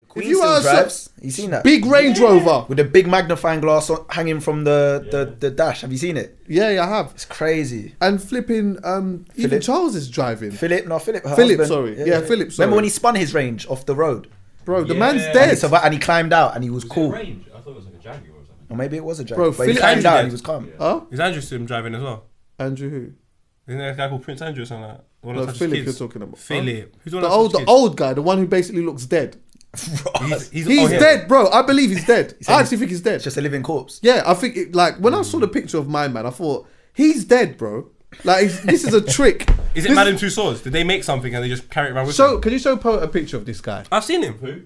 Queen still drives. You seen that? Big Range Rover. With a big magnifying glass hanging from the dash. Have you seen it? Yeah, I have. It's crazy. And flipping, even Charles is driving. Philip, sorry. Philip, sorry. Remember when he spun his Range off the road? Bro, the man's dead. And he climbed out and he was cool. Range? I thought it was like a Jaguar or something. Or maybe it was a Jaguar. Bro, but he Philip climbed out Andrew and he was calm. Huh? Is Andrew still driving as well? Andrew who? Isn't there a guy called Prince Andrew or something like that? The one No, that touches Philip kids? you're talking about. Philip. Who's the one The that touches kids? old guy, the one who basically looks dead. He's Dead, bro. I believe he's dead. I actually think he's dead. It's just a living corpse. Yeah, I think when I saw the picture of my man, I thought he's dead, bro. Like this is a trick. Is it Madame Tussauds? Did they make something and they just carry it around with them? Can you show Poe a picture of this guy? I've seen him. Who?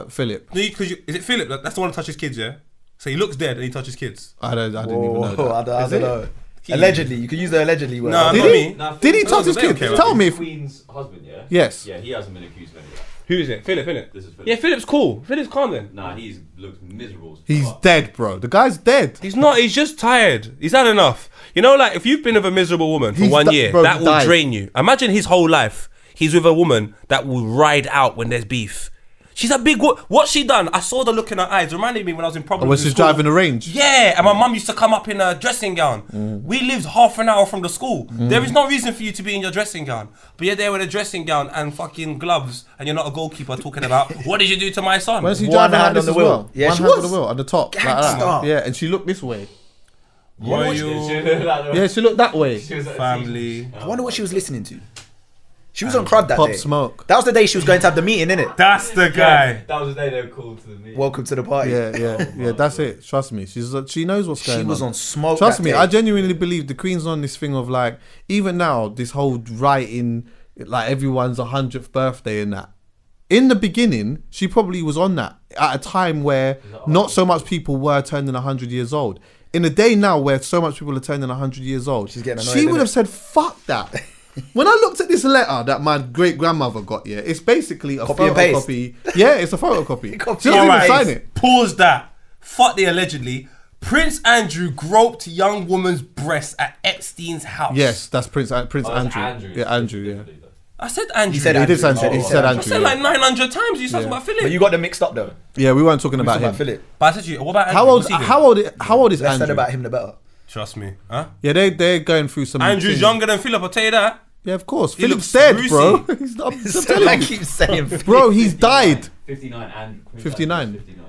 Philip. No, is it Philip? That's the one that touches kids, yeah? So he looks dead and he touches kids. I didn't even know that. I don't know. Allegedly, you can use the allegedly word. No, Did not he? me. Nah, Did he Philip- touch his kid? okay, Tell me if. Queen's husband, yeah? Yes. Yeah, he hasn't been accused of any of that. Who is it? Philip, innit? This is Philip. Yeah, Philip's cool. Philip's calm then. Nah, he's looked miserable. He's dead, bro. The guy's dead. He's not, he's just tired. He's had enough. You know, like, if you've been with a miserable woman for He's 1 year, bro, that will died. drain you. Imagine his whole life. He's with a woman that will ride out when there's beef. She's a big what's she done? I saw the look in her eyes. Reminded me when I was in problems. When in she's school. driving the Range. Yeah, and my mum used to come up in a dressing gown. We lived half an hour from the school. There is no reason for you to be in your dressing gown. But you're there with a dressing gown and fucking gloves, and you're not a goalkeeper talking about, what did you do to my son? Where's he One driving like hand this on the as wheel. well? Yeah, One she hand was. on the wheel at the top. Like that. Gangster. Yeah, and she looked this way. Royal Yeah, she looked that way. family. I wonder what she was listening to. She was on crud that Pop day. Smoke. That was the day she was going to have the meeting, innit? That's the guy. That was the day they were called to the meeting. Welcome to the party. Yeah. That's it. Trust me. She knows what's going on. She was on smoke. Trust that me, day. I genuinely believe the Queen's on this thing of like, even now, this whole writing, like everyone's 100th birthday and that. In the beginning, she probably was on that at a time where not so much people were turning 100 years old. In a day now where so much people are turning 100 years old, She's getting annoyed, she would innit? have said, fuck that. When I looked at this letter that my great grandmother got, yeah, it's basically a Copy and paste. photocopy. Yeah, it's a photocopy. Copy She doesn't and even paste. sign it. Pause that. Fuck the allegedly. Prince Andrew groped young woman's breast at Epstein's house. Yes, that's Prince Oh, that's Andrew. Andrew. Yeah, Andrew, yeah. I said Andrew. He said He Andrew. did say Andrew. Oh, He said I Andrew. said like 900 times. You talking about Philip. But you got them mixed up though. Yeah, we weren't talking about Talking him. about Philip. But I said to you, what about Andrew? How old? What's he doing? How old is Less said Andrew? about him, the better. Trust me. Huh? Yeah, they're going through some. Andrew's things. younger than Philip, I'll tell you that. Yeah, of course. He Philip's looks dead, bro. greasy. He's not, I'm So telling I you. keep saying, Bro, he's died. 59 and Queen's 59? 59.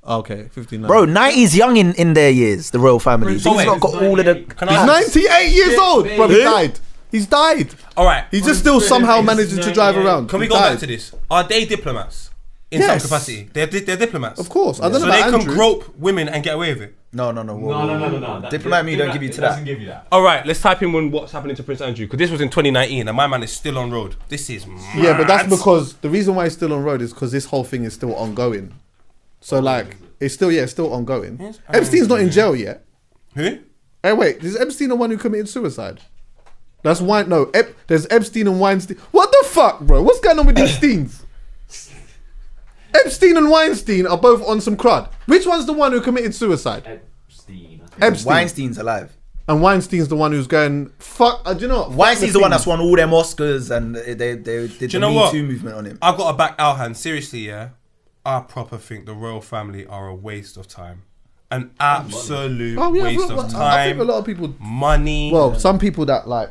Okay, 59. bro, 90's young in their years. The royal family. So He's wait, not got all of the. Can He's I? 98 years old, bro. He Who? died. He's died. All right. He just still somehow manages to drive around. Can we He go died. back to this? Are they diplomats in Yes. some capacity? They're diplomats. Of course. I don't So know they about can Andrew. grope women and get away with it. No. No. That- Diplomat me don't give you to doesn't that. give you that. All right, let's type in what's happening to Prince Andrew because this was in 2019 and my man is still on road. This is mad. Yeah, but that's because the reason why he's still on road is because this whole thing is still ongoing. So like, it's still ongoing. Yes, Epstein's not in jail yet. Who? Hey, wait, is Epstein the one who committed suicide? That's Wein. No, there's Epstein and Weinstein. What the fuck, bro? What's going on with these Steens? Epstein and Weinstein are both on some crud. Which one's the one who committed suicide? Epstein. I think. Epstein. Weinstein's alive. And Weinstein's the one who's going, fuck, do you know what? Weinstein's the one that's one. won all them Oscars and they did the you know Me what? Too movement on him. I've got to back Alhan. Seriously, yeah. I proper think the royal family are a waste of time. An absolute waste of time. I think a lot of people, money. well, some people that like,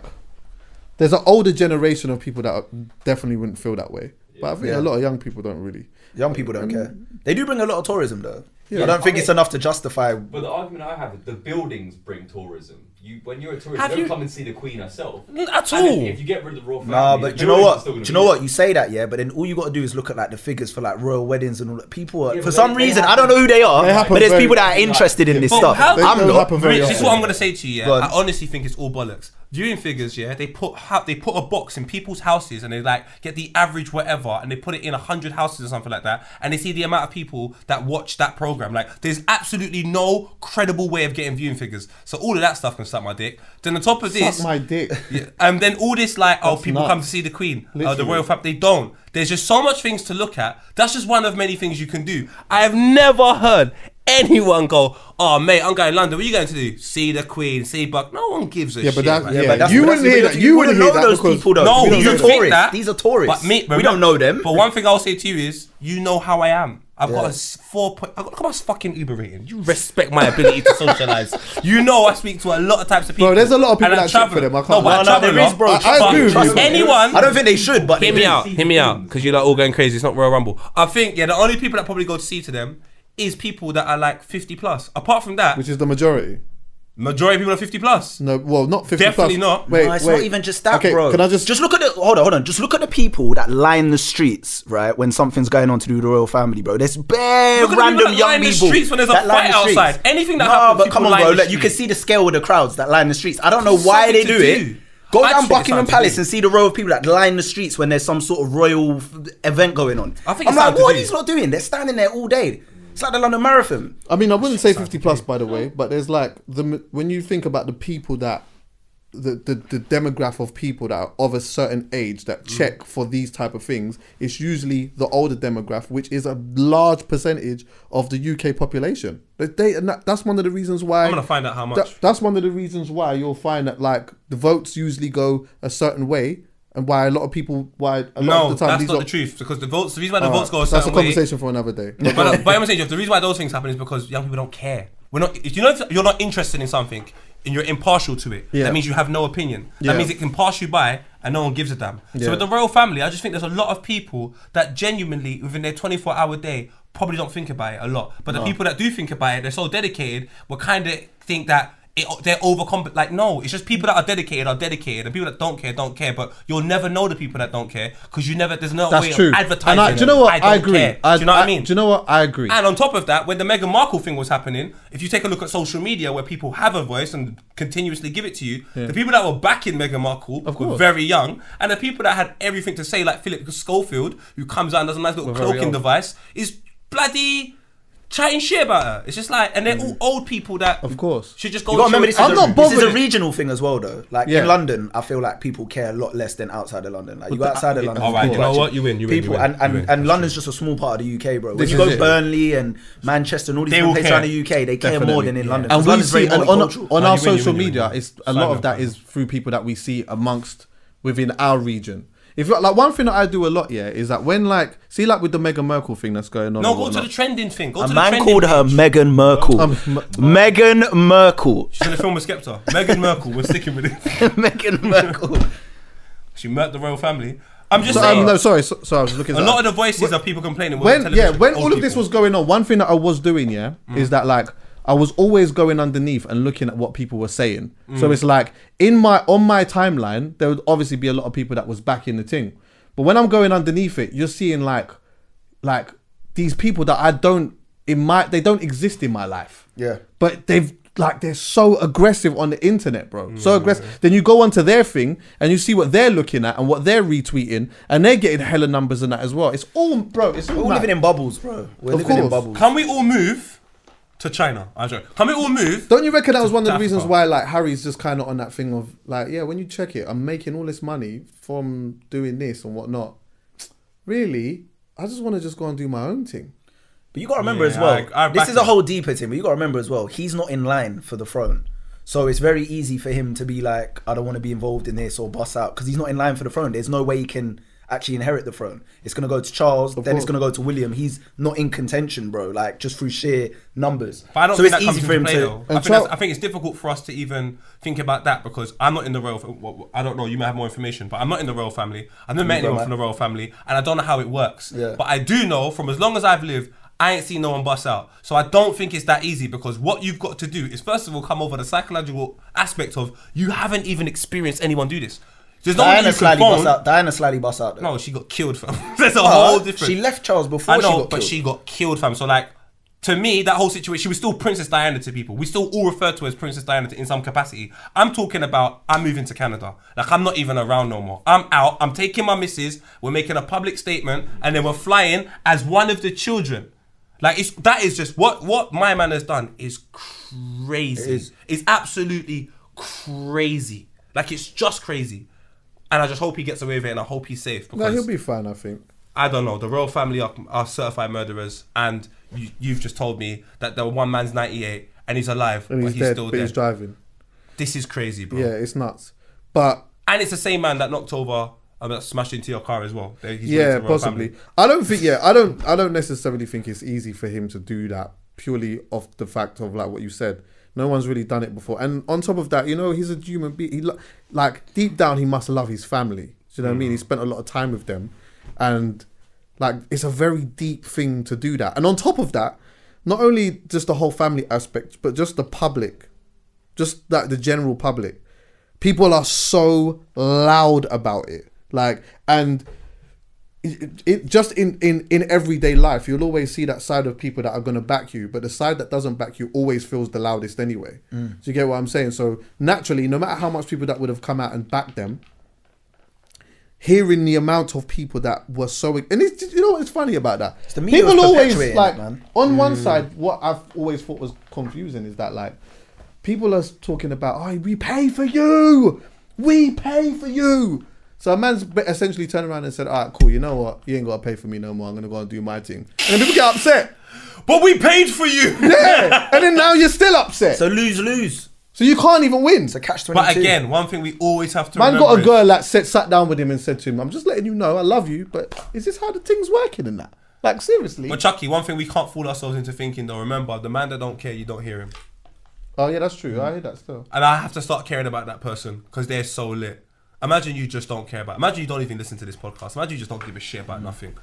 there's an older generation of people that definitely wouldn't feel that way. But I think a lot of young people don't really. Young people don't care. They do bring a lot of tourism though. Yeah. I don't think it's enough to justify. But the argument I have is the buildings bring tourism. When you're a tourist, Have you don't you- come and see the Queen herself. At And all. if you get rid of the royal family, Nah, the but do you know buildings are what? still Do gonna you know be what? You say that, yeah, but then all you got to do is look at like the figures for like royal weddings and all that. People are, Yeah, for but some they reason, I happen- don't know who they are, they happen but there's very- people that are interested in this But stuff. how- I'm don't not. happen very Rich, this is often. what I'm going to say to you, Go yeah. on. I honestly think it's all bollocks. Viewing figures, yeah, they put a box in people's houses and they like get the average whatever and they put it in 100 houses or something like that and they see the amount of people that watch that program. Like, there's absolutely no credible way of getting viewing figures. So all of that stuff can suck my dick. Then on top of this, Suck my dick. yeah, and then all this like, oh, That's people nuts. come to see the Queen, the Literally. royal family. They don't. There's just so much things to look at. That's just one of many things you can do. I have never heard anyone go, oh mate, I'm going to London. What are you going to do? See the Queen, see Buck. No one gives a shit. But that, man. yeah, but that's- you but wouldn't that's- hear but that. You wouldn't know hear that those because people, though. No, these you are think tourists. that. These are tourists. But me, we don't know them. But one thing I'll say to you is, you know how I am. I've got Yeah. a 4 point. I've got my fucking Uber rating. You respect my ability to socialize. You know I speak to a lot of types of people. Bro, there's a lot of people And I that shit travel. for them. I can't No, but lie. I travel there a is, lot. bro. I agree with Trust you. me. Anyone. I don't think they should, but Hear they me do. out. Hear me out. Because you're like all going crazy. It's not Royal Rumble. I think, yeah, the only people that probably go to see to them is people that are like 50 plus. Apart from that, Which is the majority. majority of people are 50 plus. No, well, not 50 Definitely plus. not. Wait, No, it's wait. not even just that, okay, bro. Can I just look at the hold on. Just look at the people that line the streets, right? When something's going on to do with the royal family, bro. There's bare Look at the people random that young line the people streets when there's a that line fight the streets. outside. Anything that no, happens, but come people on, bro. line the Look, you can streets. see the scale with the crowds that line the streets. I don't know It's why they something do to it. do. Go I down just think it's Buckingham something to Palace do. and see the row of people that line the streets when there's some sort of royal event going on. I think I'm it's like, something what to are do. these lot doing? They're standing there all day. It's like the London Marathon. I mean, I wouldn't say 50 plus, by the way, but there's like when you think about the people that the demographic of people that are of a certain age that check for these type of things, it's usually the older demographic, which is a large percentage of the UK population. That's one of the reasons why I'm going to find out how much. that's one of the reasons why you'll find that like the votes usually go a certain way, and why a lot of people of the time that's these not lot- the truth. Because the reason why the Alright, votes go a that's certain a way. conversation for another day. But I'm saying, the reason why those things happen is because young people don't care. We're not. If you're not interested in something and you're impartial to it, Yeah. that means you have no opinion. Yeah. That means it can pass you by and no one gives a damn. Yeah. So with the royal family, I just think there's a lot of people that genuinely within their 24-hour day probably don't think about it a lot. But the people that do think about it, they're so dedicated. We kind of think that. They're overcompensating. Like, no, it's just people that are dedicated, and people that don't care. But you'll never know the people that don't care because there's no That's way true. of advertising. And do you know what? I I don't agree. care. Do you know what I mean? Do you know what? I agree. And on top of that, when the Meghan Markle thing was happening, if you take a look at social media where people have a voice and continuously give it to you, the people that were backing Meghan Markle were course. very young, and the people that had everything to say, like Philip Schofield, who comes out and does a nice little Were very cloaking old. device, is bloody chatting shit about her. It's just like, and they're all old people that Of course. should just go. You gotta and remember show- this I'm is, not this is a bothered. regional thing as well, though. Like Yeah. in London, I feel like people care a lot less than outside of London. Like you go But outside of London, All right, you people know actually- what? You win. People you win. and London's just a small part of the UK, bro. When This you is go it. Burnley and Manchester and all these They different will places care. around the UK, they care more Definitely. than in Yeah. London. And 'Cause we London's see very on multicultural. our you win, social you win. media, it's a Side lot note, of that side is through people that we see amongst within our region. If like one thing that I do a lot, yeah, is that when like with the Meghan Markle thing that's going on. No, and go to whatnot. the trending thing. Go A to the man trending called her page. Meghan Merkel. Meghan Merkel. She's in the film with Skepta. Meghan Merkel. We're sticking with it. Meghan Merkel. She murked the royal family. I'm just So, saying. no, sorry, I was looking. A lot of the voices of people complaining. were when television, when old all of this people. was going on, one thing that I was doing, is that like I was always going underneath and looking at what people were saying. So it's like on my timeline, there would obviously be a lot of people that was backing the thing. But when I'm going underneath it, you're seeing like these people that they don't exist in my life. Yeah. But they're so aggressive on the internet, bro. So aggressive. Then you go onto their thing and you see what they're looking at and what they're retweeting, and they're getting hella numbers and that as well. It's all, bro. It's all We're all mad. living in bubbles, bro. We're Of living in course. bubbles. Can we all move to China? I joke. Can we all move? Don't you reckon that was one of the reasons Africa. why like Harry's just kind of on that thing of like, yeah, when you check it, I'm making all this money from doing this and whatnot. Really, I just want to just go and do my own thing. But you got to remember Yeah, as well, I this back is a it. whole deeper thing, but you got to remember as well, he's not in line for the throne. So it's very easy for him to be like, I don't want to be involved in this or bust out, because he's not in line for the throne. There's no way he can actually inherit the throne. It's going to go to Charles, then it's course. going to go to William. He's not in contention, bro, like just through sheer numbers. But I don't so think it's that comes easy into for him play, to... though. I think it's difficult for us to even think about that because I'm not in the royal. I don't know. You may have more information, but I'm not in the royal family. I've never met anyone from the royal family, and I don't know how it works. Yeah. But I do know from as long as I've lived, I ain't seen no one bust out. So I don't think it's that easy because what you've got to do is first of all come over the psychological aspect of you haven't even experienced anyone do this. There's no one that Diana you slightly can bust phone. out. Diana slightly bust out, though. No, she got killed, fam. There's a whole different. She left Charles before I know, she got but killed. she got killed, fam. So like, to me, that whole situation, she was still Princess Diana to people. We still all refer to her as Princess Diana in some capacity. I'm talking about, I'm moving to Canada. Like, I'm not even around no more. I'm out. I'm taking my missus. We're making a public statement, and then we're flying as one of the children. Like, that is just what my man has done is crazy. It is. It's absolutely crazy. Like, it's just crazy. And I just hope he gets away with it, and I hope he's safe. No, Because he'll be fine, I think. I don't know, the royal family are certified murderers, and you've just told me that the one man's 98 and he's alive, And but he's he's dead, still but dead. he's driving. This is crazy, bro. Yeah, it's nuts. But And it's the same man that knocked over, that smashed into your car as well. He's yeah, related to the royal possibly. family. I don't think. Yeah, I don't necessarily think it's easy for him to do that purely off the fact of like what you said. No one's really done it before. And on top of that, you know, he's a human being. Like deep down, he must love his family. Do you know what I mean? He spent a lot of time with them, and like it's a very deep thing to do that. And on top of that, not only just the whole family aspect, but just the public, just like the general public. People are so loud about it. Like, and it just in everyday life, you'll always see that side of people that are going to back you, but the side that doesn't back you always feels the loudest anyway. Do you get what I'm saying? So naturally, no matter how much people that would have come out and backed them, hearing the amount of people that were so, and it's, you know what's funny about that? the media People was always perpetuating like it, man. on one side, what I've always thought was confusing is that like people are talking about, oh, we pay for you, we pay for you. So a man's essentially turned around and said, all right, cool, you know what? You ain't got to pay for me no more. I'm going to go and do my thing. And then people get upset. But we paid for you! Yeah. And then now you're still upset. So lose. So you can't even win. It's a catch-22. But again, one thing we always have to Man remember got a is- girl that sat down with him and said to him, I'm just letting you know I love you, but is this how the thing's working and that? Like, seriously? But Chucky, one thing we can't fool ourselves into thinking though, remember, the man that don't care, you don't hear him. Oh, yeah, that's true. I hear that still. And I have to start caring about that person because they're so lit. Imagine you just don't care about. Imagine you don't even listen to this podcast. Imagine you just don't give a shit about nothing.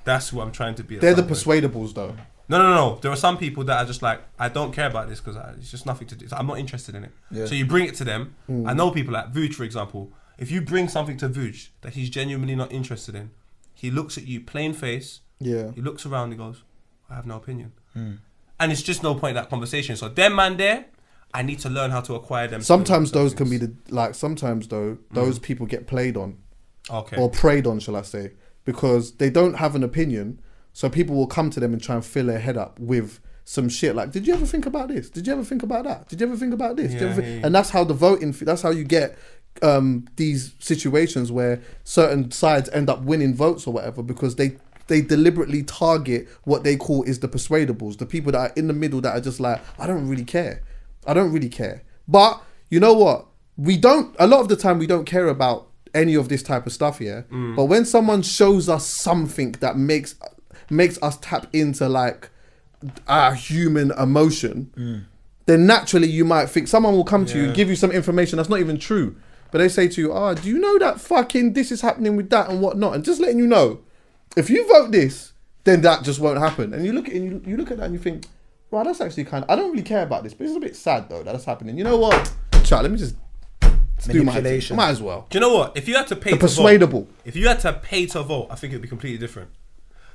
That's what I'm trying to be. They're the persuadables, though. No. There are some people that are just like, I don't care about this because it's just nothing to do. I'm not interested in it. Yeah. So you bring it to them. I know people like Vooch, for example. If you bring something to Vooch that he's genuinely not interested in, he looks at you plain face. Yeah. He looks around. He goes, I have no opinion. And it's just no point in that conversation. So them man there, I need to learn how to acquire them. Sometimes those can be sometimes though, those people get played on. Okay. Or preyed on, shall I say. Because they don't have an opinion. So people will come to them and try and fill their head up with some shit like, did you ever think about this? Did you ever think about that? Did you ever think about this? Did you ever think? And that's how the voting, that's how you get these situations where certain sides end up winning votes or whatever, because they deliberately target what they call is the persuadables, the people that are in the middle that are just like, I don't really care. But you know what? A lot of the time we don't care about any of this type of stuff here. But when someone shows us something that makes us tap into like our human emotion, then naturally you might think someone will come to you and give you some information that's not even true. But they say to you, do you know that fucking this is happening with that and whatnot? And just letting you know, if you vote this, then that just won't happen. And you look at that and you think, wow, that's actually I don't really care about this, but it's a bit sad though that that's happening. You know what? Chat, let me just do my thing. Manipulation. Might as well. Do you know what? If you had to pay The to persuadable. vote, if you had to pay to vote, I think it'd be completely different.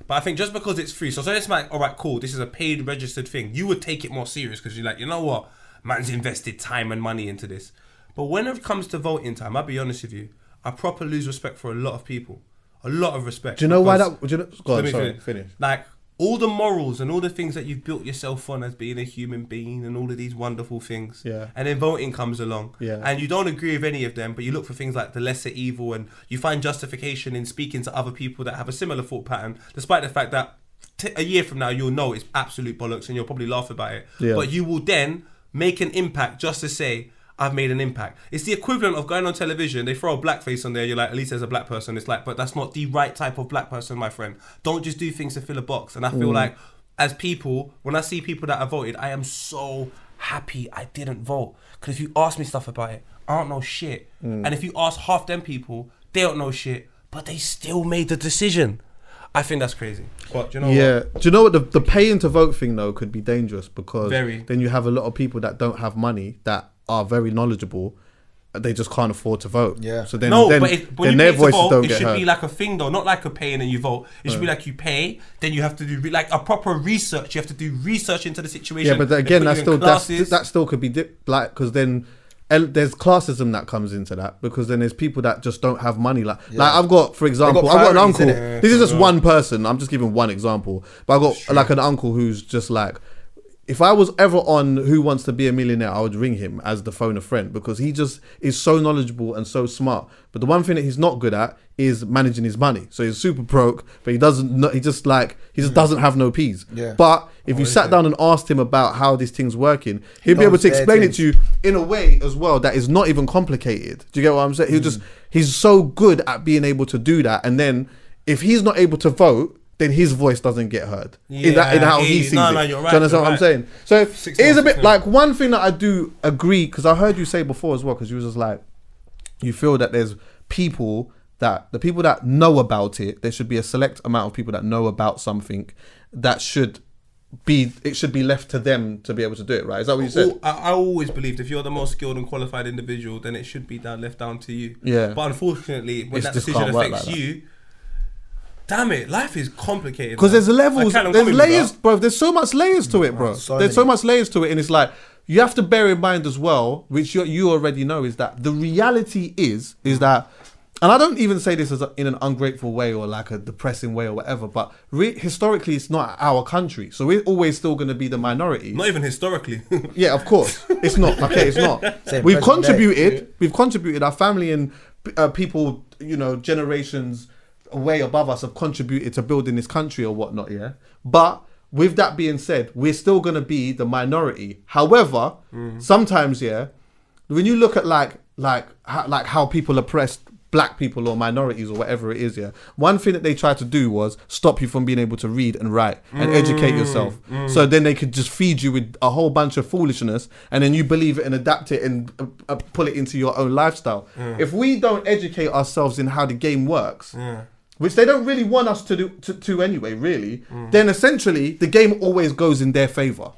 But I think just because it's free, so it's like, all right, cool, this is a paid registered thing, you would take it more serious because you're like, you know what, man's invested time and money into this. But when it comes to voting time, I'll be honest with you, I proper lose respect for a lot of people, a lot of respect. Do you know why because- that? Do you know, go on, Let me sorry, finish. Like all the morals and all the things that you've built yourself on as being a human being and all of these wonderful things. Yeah. And then voting comes along. Yeah. And you don't agree with any of them, but you look for things like the lesser evil and you find justification in speaking to other people that have a similar thought pattern, despite the fact that a year from now you'll know it's absolute bollocks and you'll probably laugh about it. Yeah. But you will then make an impact just to say, I've made an impact. It's the equivalent of going on television, they throw a blackface on there, you're like, at least there's a black person. It's like, but that's not the right type of black person, my friend. Don't just do things to fill a box. And I feel like, as people, when I see people that have voted, I am so happy I didn't vote. Because if you ask me stuff about it, I don't know shit. And if you ask half them people, they don't know shit, but they still made the decision. I think that's crazy. But do you know what? Do you know what the paying to vote thing though could be dangerous because Very. then you have a lot of people that don't have money that are very knowledgeable, they just can't afford to vote. Yeah. So then, No, then, but when then you their pay to voices vote, don't it get should heard. be like a thing though, not like a paying and you vote. It should be like you pay, then you have to do like a proper research. You have to do research into the situation. Yeah, but They again, put that's you in still classes. that still could be like because then there's classism that comes into that because then there's people that just don't have money. Like I've got, for example, I've got an priorities, uncle. innit? This is just one person. I'm just giving one example, but I've got like an uncle who's just like if I was ever on Who Wants to Be a Millionaire, I would ring him as the phone a friend, because he just is so knowledgeable and so smart. But the one thing that he's not good at is managing his money. So he's super broke, but he just doesn't have no peas. Yeah. But if you sat down and asked him about how this thing's working, he'll be able to explain it to you in a way as well that is not even complicated. Do you get what I'm saying? He's so good at being able to do that. And then if he's not able to vote, then his voice doesn't get heard in how he sees it. You're right. Do you understand what I'm saying? So it is a bit like, one thing that I do agree, because I heard you say before as well, because you was just like, you feel that there's people that, the people that know about it, there should be a select amount of people that know about something that it should be left to them to be able to do it, right? Is that what you said? I always believed if you're the most skilled and qualified individual, then it should be left down to you. Yeah. But unfortunately, when that just decision can't work affects like that. you, damn it, life is complicated. Because there's levels, Like, there's layers, bro. There's so much layers to it, bro. There's so much layers to it, and it's like, you have to bear in mind as well, which you already know, is that the reality is that, and I don't even say this as in an ungrateful way or like a depressing way or whatever, but historically it's not our country, so we're always still going to be the minority. Not even historically. Yeah, of course, it's not. Okay, it's not. We've contributed. Our family and people, generations way above us have contributed to building this country or whatnot. Yeah, but with that being said, we're still going to be the minority. However, sometimes, when you look at like how people oppressed black people or minorities or whatever it is, one thing that they tried to do was stop you from being able to read and write and educate yourself. So then they could just feed you with a whole bunch of foolishness, and then you believe it and adapt it and pull it into your own lifestyle. If we don't educate ourselves in how the game works, which they don't really want us to do anyway, really, then essentially the game always goes in their favor.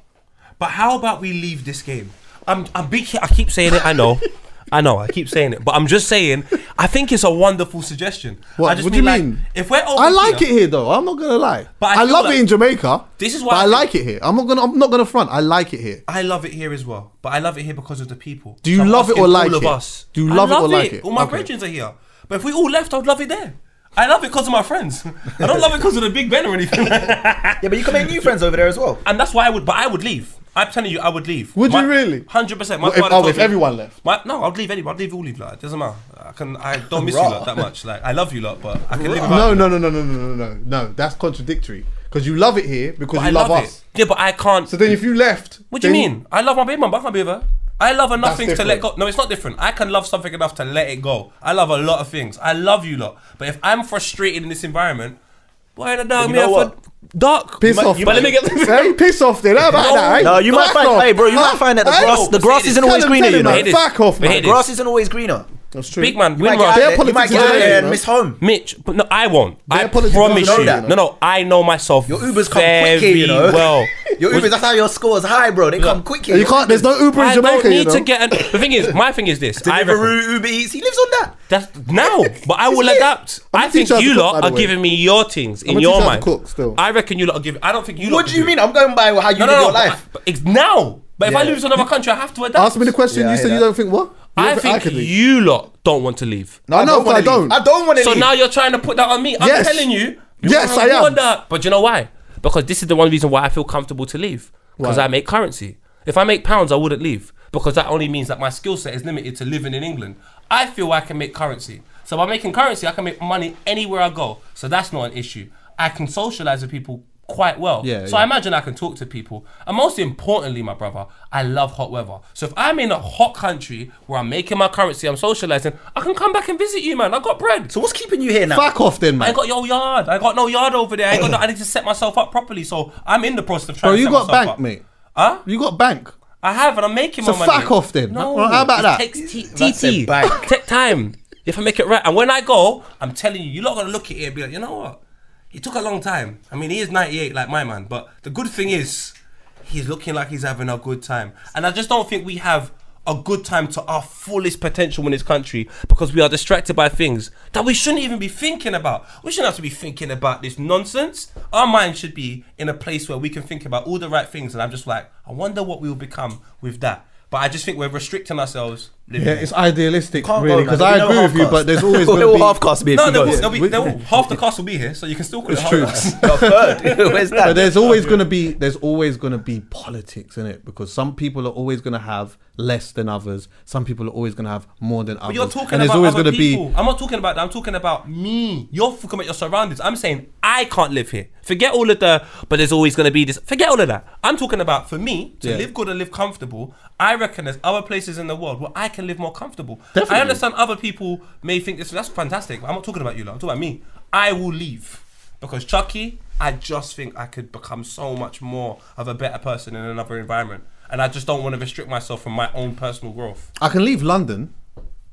But how about we leave this game? I keep saying it, I know, I keep saying it, but I'm just saying, I think it's a wonderful suggestion. What do you mean? If we're over I like it here though, I'm not gonna lie. But I love it in Jamaica. This is why but I like it here. I'm not gonna front. I like it here. I love it here as well, but I love it here because of the people. Do you love it or like all it? Of us. Do you love it or like it? All my brethren are here. But if we all left, I'd love it there. I love it because of my friends. I don't love it because of the Big Ben or anything. Yeah, but you can make new friends over there as well. And that's why I would leave. I'm telling you, I would leave. Would you really? 100%. If everyone left? No, I'd leave anyone. I'd leave all lot. It doesn't matter. I don't miss you lot that much. Like, I love you lot, but I can live without you. No. That's contradictory. Because you love it here because you love us. Yeah, but I can't. So then if you left... What do you mean? I love my baby mum, but I can't be with her. I love enough things to let go. No, it's not different. I can love something enough to let it go. I love a lot of things. I love you lot. But if I'm frustrated in this environment, why the dog me for dark? Piss off. But let me get Hey, piss off then. How about that? No, you might find, hey bro, you might find that the grass isn't always greener, you know. Back off, man. The grass isn't always greener. That's true. Big man, You might get out there and miss home. Mitch, but no, I won't. I politics promise don't you. know that. No, I know myself. Your Ubers come quick here, you know. Well, Your Ubers, that's how your score's high, bro. They come quick here. You can't. There's no Uber in I Jamaica, don't need you know. to get. The thing is, my thing is this. Deliveroo, Uber Eats, he lives on that. That's now, but I will adapt. I think teach you how to you cook, lot by the are way. giving me your things in I'm gonna your teach you how mind. to cook still. I reckon you lot are giving. I don't think you lot. What do you mean? I'm going by how you live your life. But it's now. But if I Yeah. live in another country, I have to adapt. Ask me the question. Yeah, You I said hear you that. don't think what? I think you lot don't want to leave. No, I know, but I wanna don't. leave. I don't want to So leave. now you're trying to put that on me. I'm Yes. telling you. Yes, I am. That. But you know why? Because this is the one reason why I feel comfortable to leave. Because Why? I make currency. If I make pounds, I wouldn't leave. Because that only means that my skill set is limited to living in England. I feel I can make currency. So by making currency, I can make money anywhere I go. So that's not an issue. I can socialize with people quite well. Yeah, so I imagine I can talk to people. And most importantly, my brother, I love hot weather. So if I'm in a hot country where I'm making my currency, I'm socializing, I can come back and visit you, man. I got bread. So what's keeping you here now? Fuck off then, I man. ain't got your yard. I got no yard over there. I need to set myself up properly. So I'm in the process of trying Bro, to you set got myself bank, up. mate. Huh? You got bank. I have, and I'm making So my money. fuck off then. No, How about that? It takes That's a bank. Take time. If I make it right. And when I go, I'm telling you, you're not going to look at it and be like, you know what? It took a long time. I mean, he is 98 like my man. But the good thing is, he's looking like he's having a good time. And I just don't think we have a good time to our fullest potential in this country because we are distracted by things that we shouldn't even be thinking about. We shouldn't have to be thinking about this nonsense. Our mind should be in a place where we can think about all the right things. And I'm just like, I wonder what we will become with that. But I just think we're restricting ourselves. Yeah, it's idealistic, Can't really, go, because man. I There'll be agree no with you, half but there's always We'll going to be... half cast me if No, you go. half the cast will be here, so you can still call it It's true. half. A third. Where's that? But there's always going to be politics in it, because some people are always going to have less than others. Some people are always going to have more than others. But you're talking and there's about always other gonna people. I'm not talking about that. I'm talking about me. You're talking about your surroundings. I'm saying I can't live here. Forget all of the, but there's always going to be this. Forget all of that. I'm talking about, for me, to live good and live comfortable, I reckon there's other places in the world where I can live more comfortable. Definitely. I understand other people may think this, that's fantastic. But I'm not talking about you, lot. I'm talking about me. I will leave. Because Chucky, I just think I could become so much more of a better person in another environment. And I just don't want to restrict myself from my own personal growth. I can leave London.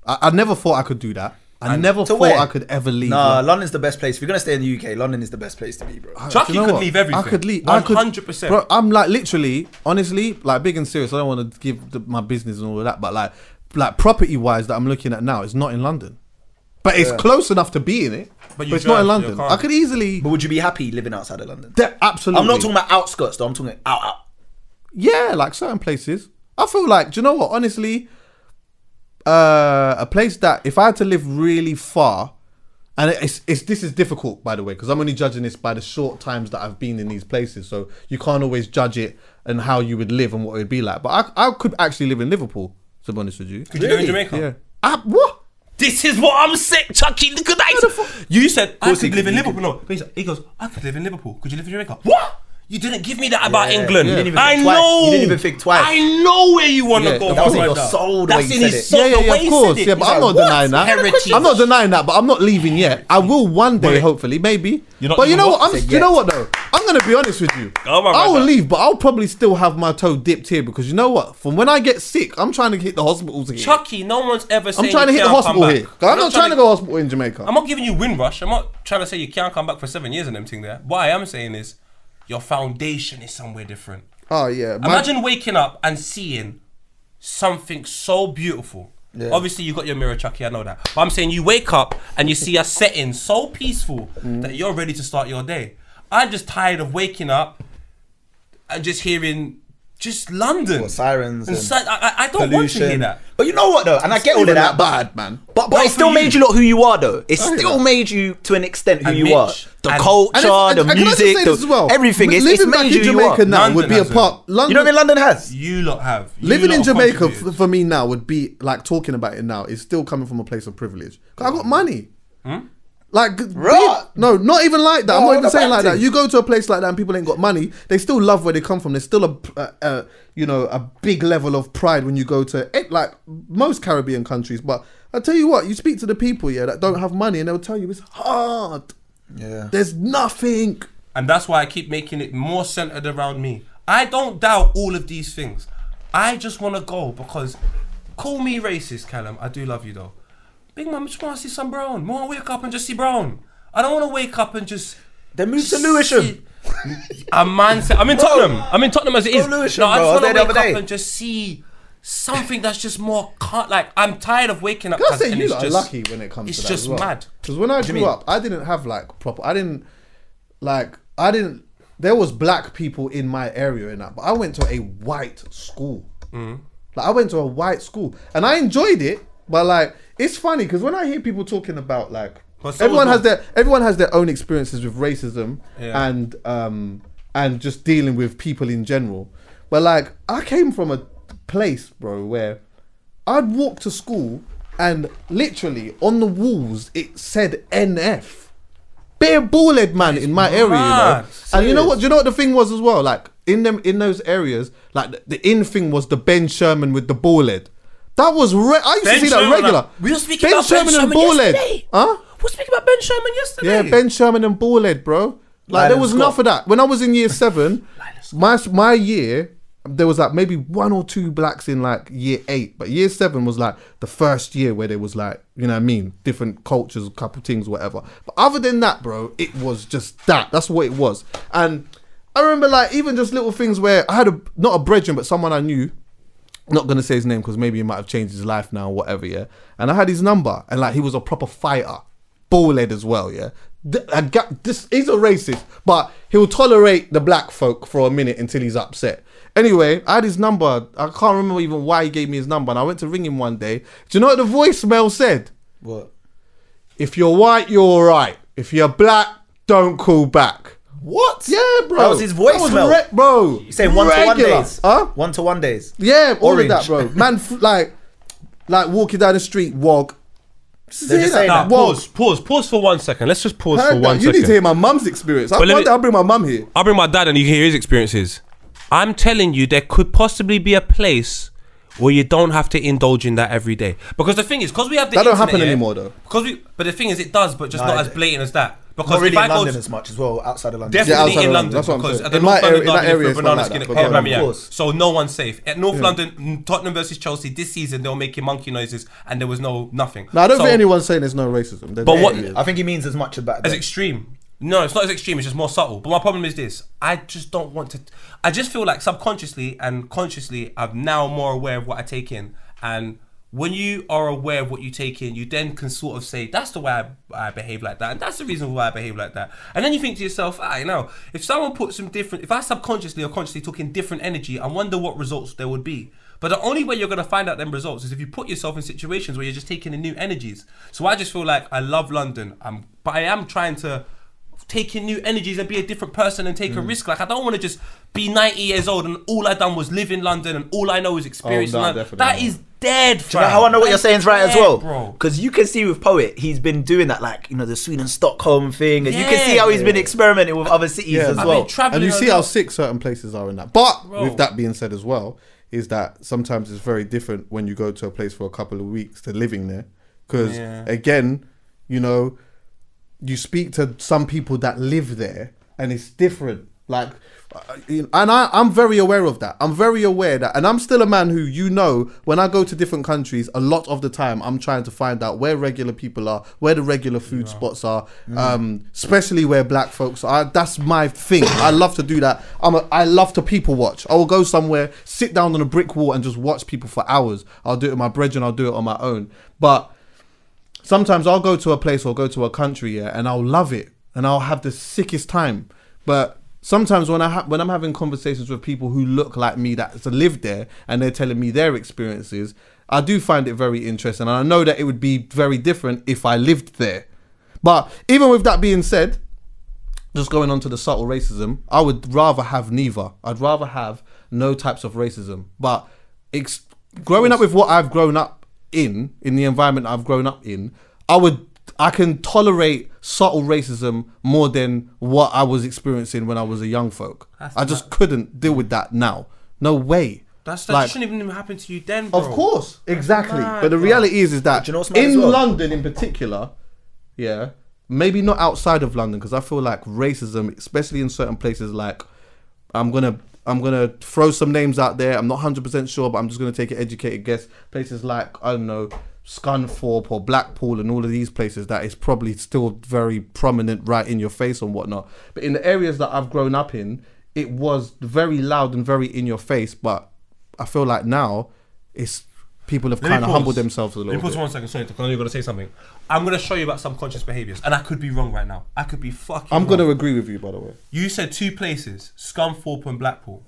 I never thought I could do that. I never thought where? I could ever leave. Nah, London's the best place. If you're gonna stay in the UK, London is the best place to be, bro. Chucky Do you know could what? leave everything. I could leave. 100%. Bro, I'm like literally, honestly, like big and serious. I don't want to give my business and all of that, but like property wise that I'm looking at now is not in London, but it's close enough to be in it. But you it's not in drive, London. you can't. I could easily. But would you be happy living outside of London? Absolutely. I'm not talking about outskirts though. I'm talking out. Yeah, like certain places. I feel like, do you know what? Honestly, a place that if I had to live really far, and this is difficult, by the way, because I'm only judging this by the short times that I've been in these places, so you can't always judge it and how you would live and what it would be like. But I could actually live in Liverpool, to be honest with you. Could you live in Jamaica? Yeah. What? This is what I'm saying, Chucky. Look at that. You said I could live in Liverpool. No, he goes, I could live in Liverpool. Could you live in Jamaica? What? You didn't give me that about England. You didn't even I think twice. know. You didn't even think twice. I know where you want to Yeah, go. That was in brother. your soul the way That's you in said his it. soul. Yeah, the way of he course. said it. Yeah, but He's I'm like, not denying that. Heritage. I'm not denying that, but I'm not leaving yet. I will one day, hopefully, maybe. You're not But you leaving know what? what? You know what though? I'm gonna be honest with you. Oh, my I will brother. leave, but I'll probably still have my toe dipped here, because you know what? From when I get sick, I'm trying to hit the hospitals here. Chucky, no one's ever saying I'm trying to you hit the can't come hospital back. here. 'Cause I'm not trying to go hospital in Jamaica. I'm not giving you Windrush. I'm not trying to say you can't come back for 7 years and them thing there. What I am saying is your foundation is somewhere different. Oh yeah. Imagine waking up and seeing something so beautiful. Yeah. Obviously, you got your mirror, Chucky. I know that. But I'm saying you wake up and you see a setting so peaceful that you're ready to start your day. I'm just tired of waking up and just hearing just London. What, sirens and I don't want to hear pollution. that. But you know what though, and I get all of that, bad, man. But No, it still for made you. you look who you are though. It hear still that. made you to an extent who And you Mitch, are. The and- culture, the can I just music, say this as well? everything. It's Living made back you in who you are. Jamaica now would London be a has part. You know what I mean? London has. You lot have. You Living lot in Jamaica contributed. for me now would be like talking about it now is still coming from a place of privilege. 'Cause I got money. Like, Right. no, not even like that. I'm Oh, not even the saying like that. back You go to a place like that and people ain't got money, they still love where they come from. There's still a big level of pride when you go to like most Caribbean countries. But I tell you what, you speak to the people that don't have money and they'll tell you it's hard. Yeah. There's nothing. And that's why I keep making it more centered around me. I don't doubt all of these things. I just want to go because, call me racist, Callum. I do love you though. Big man, I just want to see some brown. I want to wake up and just see brown. I don't want to wake up and just... Then move to Lewisham. A man said, I'm in Tottenham. I'm in Tottenham as it Go is. Lewisham, No, I bro. I just was want there to the wake other up day. and just see something that's just more... Like, I'm tired of waking up. Can I say and you it's lot are just- lucky when it comes it's to that just as well. mad. Because when I grew up, I didn't have like proper. There was black people in my area and that, but I went to a white school. Like I went to a white school and I enjoyed it, but like it's funny because when I hear people talking about like But so everyone was has their own experiences with racism and just dealing with people in general. But like I came from a place, bro, where I'd walk to school and literally on the walls it said NF. Bare ballhead man in my area, you know. mad. And you know what? Do you know what the thing was as well? Like in those areas, like the in thing was the Ben Sherman with the ballhead. That was I used to see that regular. We were speaking about Ben Sherman yesterday. Huh? We were speaking about Ben Sherman yesterday. Yeah, Ben Sherman and ballhead, bro. Like there was enough of that. When I was in year 7, my year, there was like maybe 1 or 2 blacks in like year 8, but year 7 was like the first year where there was like, you know what I mean, different cultures, a couple things, whatever. But other than that, bro, it was just that. That's what it was. And I remember like even just little things where I had not a brethren, but someone I knew. Not gonna say his name because maybe he might have changed his life now or whatever, yeah. And I had his number, and like he was a proper fighter, ballhead as well, yeah. He's a racist, but he'll tolerate the black folk for a minute until he's upset. Anyway, I had his number. I can't remember even why he gave me his number. And I went to ring him one day. Do you know what the voicemail said? What? If you're white, you're all right. If you're black, don't call back. What? Yeah, bro. That was his voicemail. Bro. You saying 1-to-1 days? Huh? 1-to-1 days. Yeah, all Orange. of that, bro. Man, like walking down the street, wog. They're just saying Nah, that. pause for 1 second. Let's just pause Heard for that. 1 You second. need to hear my mum's experience. But let One me- day I'll bring my mum here. I'll bring my dad and you can hear his experiences. I'm telling you, there could possibly be a place where you don't have to indulge in that every day. Because the thing is, because we have the That don't internet happen here, anymore, though. But the thing is, it does, but just Nah, not as blatant as that. Because Not really if I in go London to- as much as well, outside of London. Definitely outside in of London, that's what I'm because saying. at the In North my area- London in that derby, they area throw it's not banana like skin that, at but Birmingham, yeah, yeah. of course. So no one's safe. At North London, Tottenham versus Chelsea this season, they were making monkey noises and there was nothing. No, I don't So- think anyone's saying there's no racism. But what- I think he means as much about as that. extreme. No, it's not as extreme. It's just more subtle. But my problem is this: I just don't want to. I just feel like subconsciously and consciously, I'm now more aware of what I take in. And when you are aware of what you take in, you then can sort of say, "That's the way I behave like that, and that's the reason why I behave like that." And then you think to yourself, "Ah, you know, if someone put some different, if I subconsciously or consciously took in different energy, I wonder what results there would be." But the only way you're gonna find out them results is if you put yourself in situations where you're just taking in new energies. So I just feel like I love London, but I am trying to take in new energies and be a different person and take a risk. Like I don't want to just be 90 years old and all I done was live in London and all I know is experience no, London. definitely That not. is dead, Do you know how I know what you're saying is right as dead, well? bro. Because you can see with Poet, he's been doing that, like, you know, the Sweden Stockholm thing, and you can Yeah. see how he's been experimenting with other cities Yeah. as I've well. traveling And you a see how lot. sick certain places are in that. But Bro. with that being said as well, is that sometimes it's very different when you go to a place for a couple of weeks to living there. Because Yeah. again, you know, you speak to some people that live there and it's different. Like, and I'm very aware of that. I'm very aware that, and I'm still a man who, you know, when I go to different countries, a lot of the time I'm trying to find out where regular people are, where the regular food spots are, especially where black folks are. That's my thing. I love to do that. I love to people watch. I will go somewhere, sit down on a brick wall and just watch people for hours. I'll do it with my brethren, I'll do it on my own. But sometimes I'll go to a place or go to a country, yeah, and I'll love it and I'll have the sickest time. But sometimes when I'm having conversations with people who look like me that live there and they're telling me their experiences, I do find it very interesting. And I know that it would be very different if I lived there. But even with that being said, just going on to the subtle racism, I would rather have neither. I'd rather have no types of racism. But growing up with what I've grown up in the environment I've grown up in, I can tolerate subtle racism more than what I was experiencing when I was a young folk. I just couldn't deal with that now. No way. That Like, shouldn't even happen to you then, bro. of course, exactly. mad, But the bro. reality is that Do you know what's mad as in well? London in particular, yeah, maybe not outside of London, because I feel like racism, especially in certain places, like I'm gonna throw some names out there. I'm not 100% sure, but I'm just gonna take an educated guess. Places like, I don't know, Scunthorpe or Blackpool and all of these places that is probably still very prominent right in your face and whatnot. But in the areas that I've grown up in, it was very loud and very in your face. But I feel like now it's people have Let me kind of pause. humbled themselves a Let little me pause bit. for 1 second, sorry, because I know you're going to say something. I'm going to show you about subconscious behaviours, and I could be wrong right now. I could be fucking I'm wrong. going to agree with you, by the way. You said two places, Scunthorpe and Blackpool.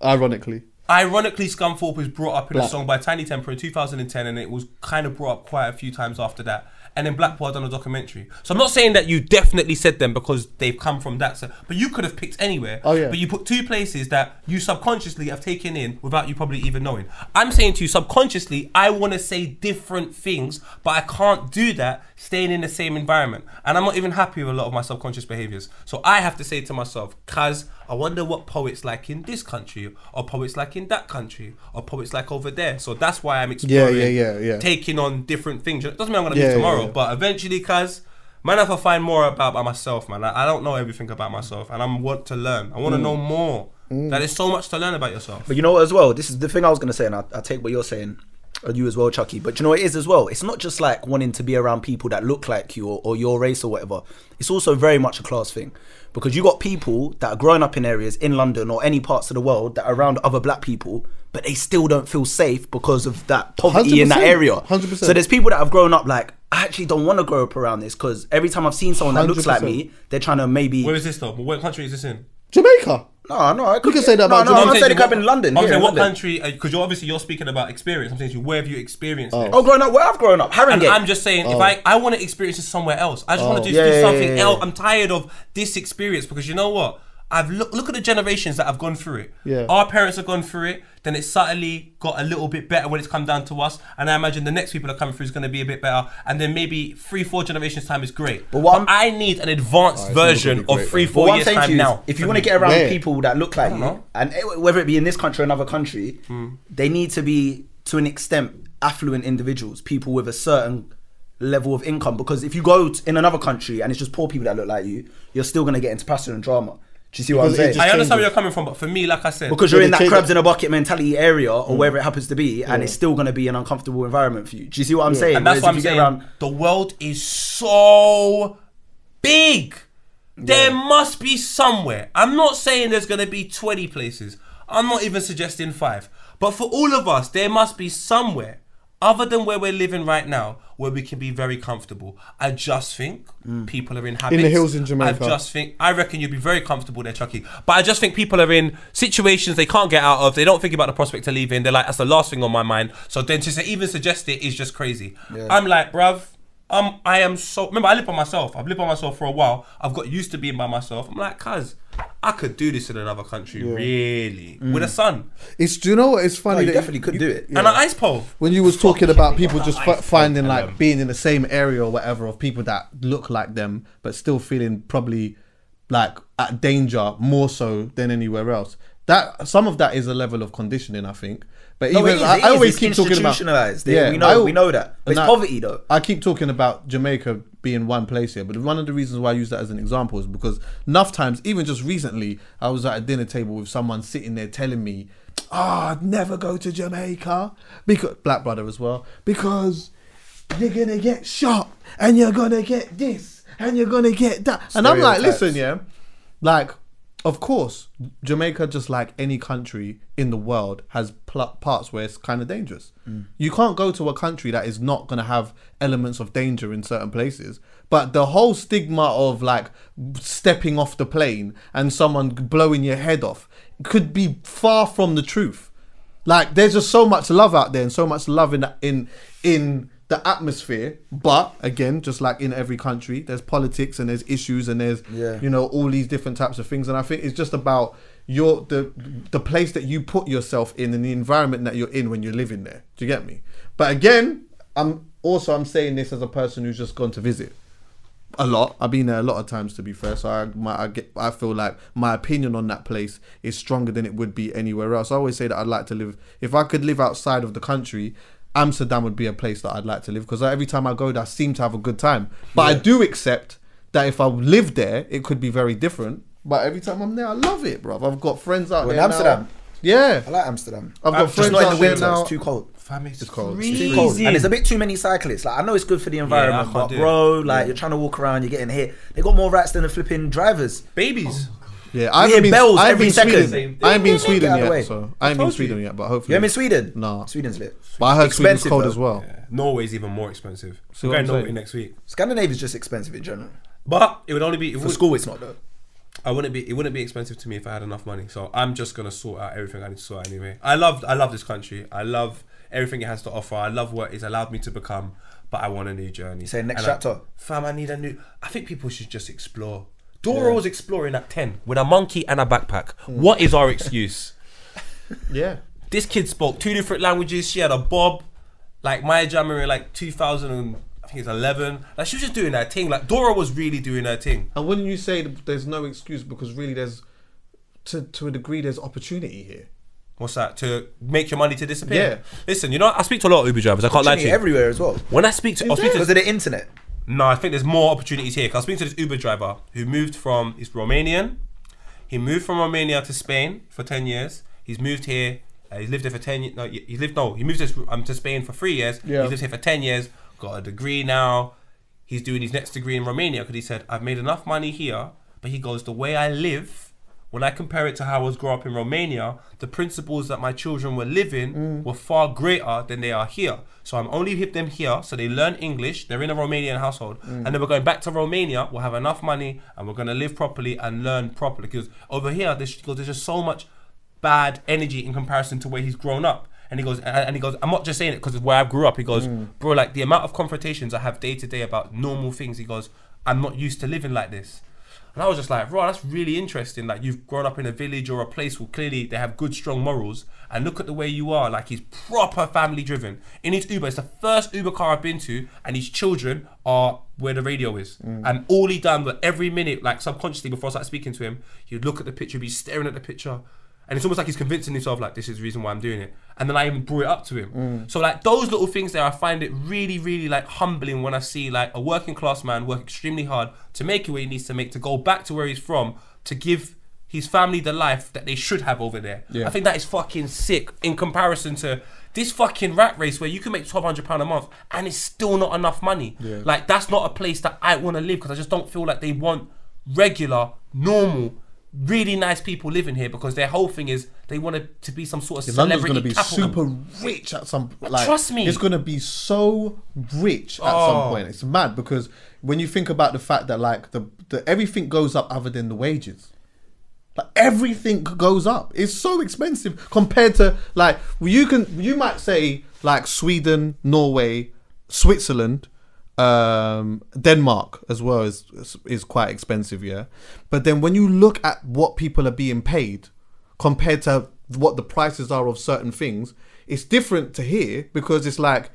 Ironically. Ironically, Scunthorpe was brought up in a Black. song by Tiny Temper in 2010, and it was kind of brought up quite a few times after that. And then Blackpool had done a documentary. So I'm not saying that you definitely said them because they've come from that, but you could have picked anywhere. Oh, yeah. But you put two places that you subconsciously have taken in without you probably even knowing. I'm saying to you, subconsciously, I want to say different things, but I can't do that staying in the same environment. And I'm not even happy with a lot of my subconscious behaviours. So I have to say to myself, Kaz, I wonder what poets like in this country, or poets like in that country, or poets like over there. So that's why I'm exploring, Yeah. taking on different things. It doesn't mean I'm going to Yeah, leave tomorrow, yeah. but eventually, Kaz, man, I have to find more about myself, man. I don't know everything about myself, and I want to learn. I want to know more. That is so much to learn about yourself. But you know what as well? This is the thing I was going to say, and I take what you're saying, and you as well, Chucky. But you know what it is as well? It's not just like wanting to be around people that look like you or your race or whatever. It's also very much a class thing. Because you got people that are growing up in areas in London or any parts of the world that are around other black people, but they still don't feel safe because of that poverty in that 100%, area. 100%. So there's people that have grown up like, I actually don't want to grow up around this because every time I've seen someone that looks like 100%. me, they're trying to maybe... Where is this though? What country is this in? Jamaica. No, You can say that about no, Jamaica. I'm saying it happened in London. I'm here saying in what London. country? Because you're speaking about experience. I'm saying to you, where have you experienced it? Oh, growing up, where I've grown up, And Harringay. I'm just saying, if I want to experience it somewhere else, I just want to do Yeah, something yeah. else. I'm tired of this experience because you know what? I've look at the generations that have gone through it. Yeah. Our parents have gone through it. Then it suddenly got a little bit better when it's come down to us. And I imagine the next people that are coming through is going to be a bit better. And then maybe 3-4 generations time is great. But I need an advanced version of 3-4 what I'm years saying to time you is, now. if you want to get around Yeah. people that look like you, know. and whether it be in this country or another country, they need to be, to an extent, affluent individuals, people with a certain level of income. Because if you go in another country and it's just poor people that look like you, you're still going to get into passion and drama. Do you see what I'm Because it saying? just I understand where changes. you're coming from, but for me, like I said, Because you're in they that change crabs it. in a bucket mentality area or wherever it happens to be, and it's still going to be an uncomfortable environment for you. Do you see what I'm saying? and that's Whereas what if I'm you get saying. around- The world is so big. There must be somewhere. I'm not saying there's going to be 20 places. I'm not even suggesting 5. But for all of us, there must be somewhere other than where we're living right now where we can be very comfortable. I just think people are in habits. In the hills in Jamaica. I reckon you'd be very comfortable there, Chucky. But I just think people are in situations they can't get out of. They don't think about the prospect of leaving. They're like, that's the last thing on my mind. So then to even suggest it is just crazy. I'm like, bruv, I am so... Remember, I live by myself. I've lived by myself for a while. I've got used to being by myself. I'm like, cuz, I could do this in another country, really. With a son. Do you know what? It's No, funny. you that definitely could do it. And an ice pole. when you was talking about people just Ice finding pole, like being in the same area or whatever of people that look like them but still feeling probably like at danger more so than anywhere else. That some of that is a level of conditioning, I think. But No, even it is, I always it's keep talking about institutionalised. We know that. But it's and poverty though. I keep talking about Jamaica being one place here, but one of the reasons why I use that as an example is because enough times, even just recently, I was at a dinner table with someone sitting there telling me, I'd never go to Jamaica, because black brother as well, because you're gonna get shot and you're gonna get this and you're gonna get that. And I'm like, Stereotypes. listen, yeah, like, of course, Jamaica, just like any country in the world, has parts where it's kind of dangerous. You can't go to a country that is not going to have elements of danger in certain places. But the whole stigma of like stepping off the plane and someone blowing your head off could be far from the truth. Like, there's just so much love out there and so much love in the atmosphere. But again, just like in every country, there's politics and there's issues and there's you know, all these different types of things. And I think it's just about the place that you put yourself in and the environment that you're in when you're living there. Do you get me? But again, I'm saying this as a person who's just gone to visit a lot. I've been there a lot of times, to be fair. So I feel like my opinion on that place is stronger than it would be anywhere else. I always say that I'd like to live, if I could live outside of the country, Amsterdam would be a place that I'd like to live, because every time I go there, I seem to have a good time. But I do accept that if I lived there, it could be very different. But every time I'm there, I love it, bro. I've got friends out there in Amsterdam. now. Yeah, I like Amsterdam. I've got Just friends not in out the there winter. now. It's too cold. Fam, it's cold. It's crazy. too cold. And there's a bit too many cyclists. Like, I know it's good for the environment, I but can't do bro, like you're trying to walk around, you're getting hit. They got more rats than the flipping drivers. Babies. Yeah, I hear haven't been. bells I ain't every been second. Sweden. I ain't been Sweden Get out of the way. yet, so I ain't been Sweden yet. But hopefully, You ain't in Sweden? No. Sweden's lit. But I heard Sweden's Expensive, cold though. as well. Yeah. Norway's even more expensive. See We're what going I'm Norway saying? next week. Scandinavia's just expensive in general. But it would only be For school, it's not though. It wouldn't be expensive to me if I had enough money. So I'm just gonna sort out everything I need to sort out anyway. I love this country. I love everything it has to offer. I love what it's allowed me to become. But I want a new journey. You say next And chapter? Fam, I need a new. I think people should just explore. Dora was exploring at 10 with a monkey and a backpack. What is our excuse? Yeah. This kid spoke 2 different languages. She had a bob. Like Maya Jama in like 2011. Like, she was just doing her thing. Like, Dora was really doing her thing. And wouldn't you say that there's no excuse, because really there's, to a degree, there's opportunity here. What's that? To make your money to disappear? Yeah. Listen, you know, I speak to a lot of Uber drivers. I can't lie to you. Everywhere as well. When I speak to, Because of the internet. no, I think there's more opportunities here. Cause I was speaking to this Uber driver who moved from, he's Romanian. He moved from Romania to Spain for 10 years. He's moved here. He's lived there for 10 years. No, he moved to Spain for 3 years. Yeah. He's lived here for 10 years. Got a degree now. He's doing his next degree in Romania because he said, I've made enough money here. But he goes, the way I live when I compare it to how I was growing up in Romania, the principles that my children were living were far greater than they are here. So I'm only with them here, so they learn English, they're in a Romanian household, and then we're going back to Romania, we'll have enough money, and we're going to live properly and learn properly. Because over here, there's just so much bad energy in comparison to where he's grown up. And he goes, I'm not just saying it because it's where I grew up. He goes, bro, like the amount of confrontations I have day to day about normal things, he goes, I'm not used to living like this. And I was just like, bro, that's really interesting. Like you've grown up in a village or a place where clearly they have good, strong morals. And look at the way you are. Like he's proper family driven. In his Uber, it's the first Uber car I've been to, and his children are where the radio is. And all he done was every minute, like subconsciously before I started speaking to him, he'd look at the picture, be staring at the picture. And it's almost like he's convincing himself, like, this is the reason why I'm doing it. And then I even brought it up to him. So, like, those little things there, I find it really, really, like, humbling when I see, like, a working class man work extremely hard to make it where he needs to make, to go back to where he's from, to give his family the life that they should have over there. I think that is fucking sick in comparison to this fucking rat race where you can make £1,200 a month and it's still not enough money. Like, that's not a place that I want to live because I just don't feel like they want regular, normal, really nice people living here because their whole thing is they want it to be some sort of celebrity London's going to be capital. super rich at some like, trust me. It's going to be so rich at some point. It's mad because when you think about the fact that like the everything goes up other than the wages. Like everything goes up. It's so expensive compared to like you might say like Sweden, Norway, Switzerland, Denmark as well is quite expensive, yeah. But then when you look at what people are being paid compared to what the prices are of certain things, it's different to here because it's like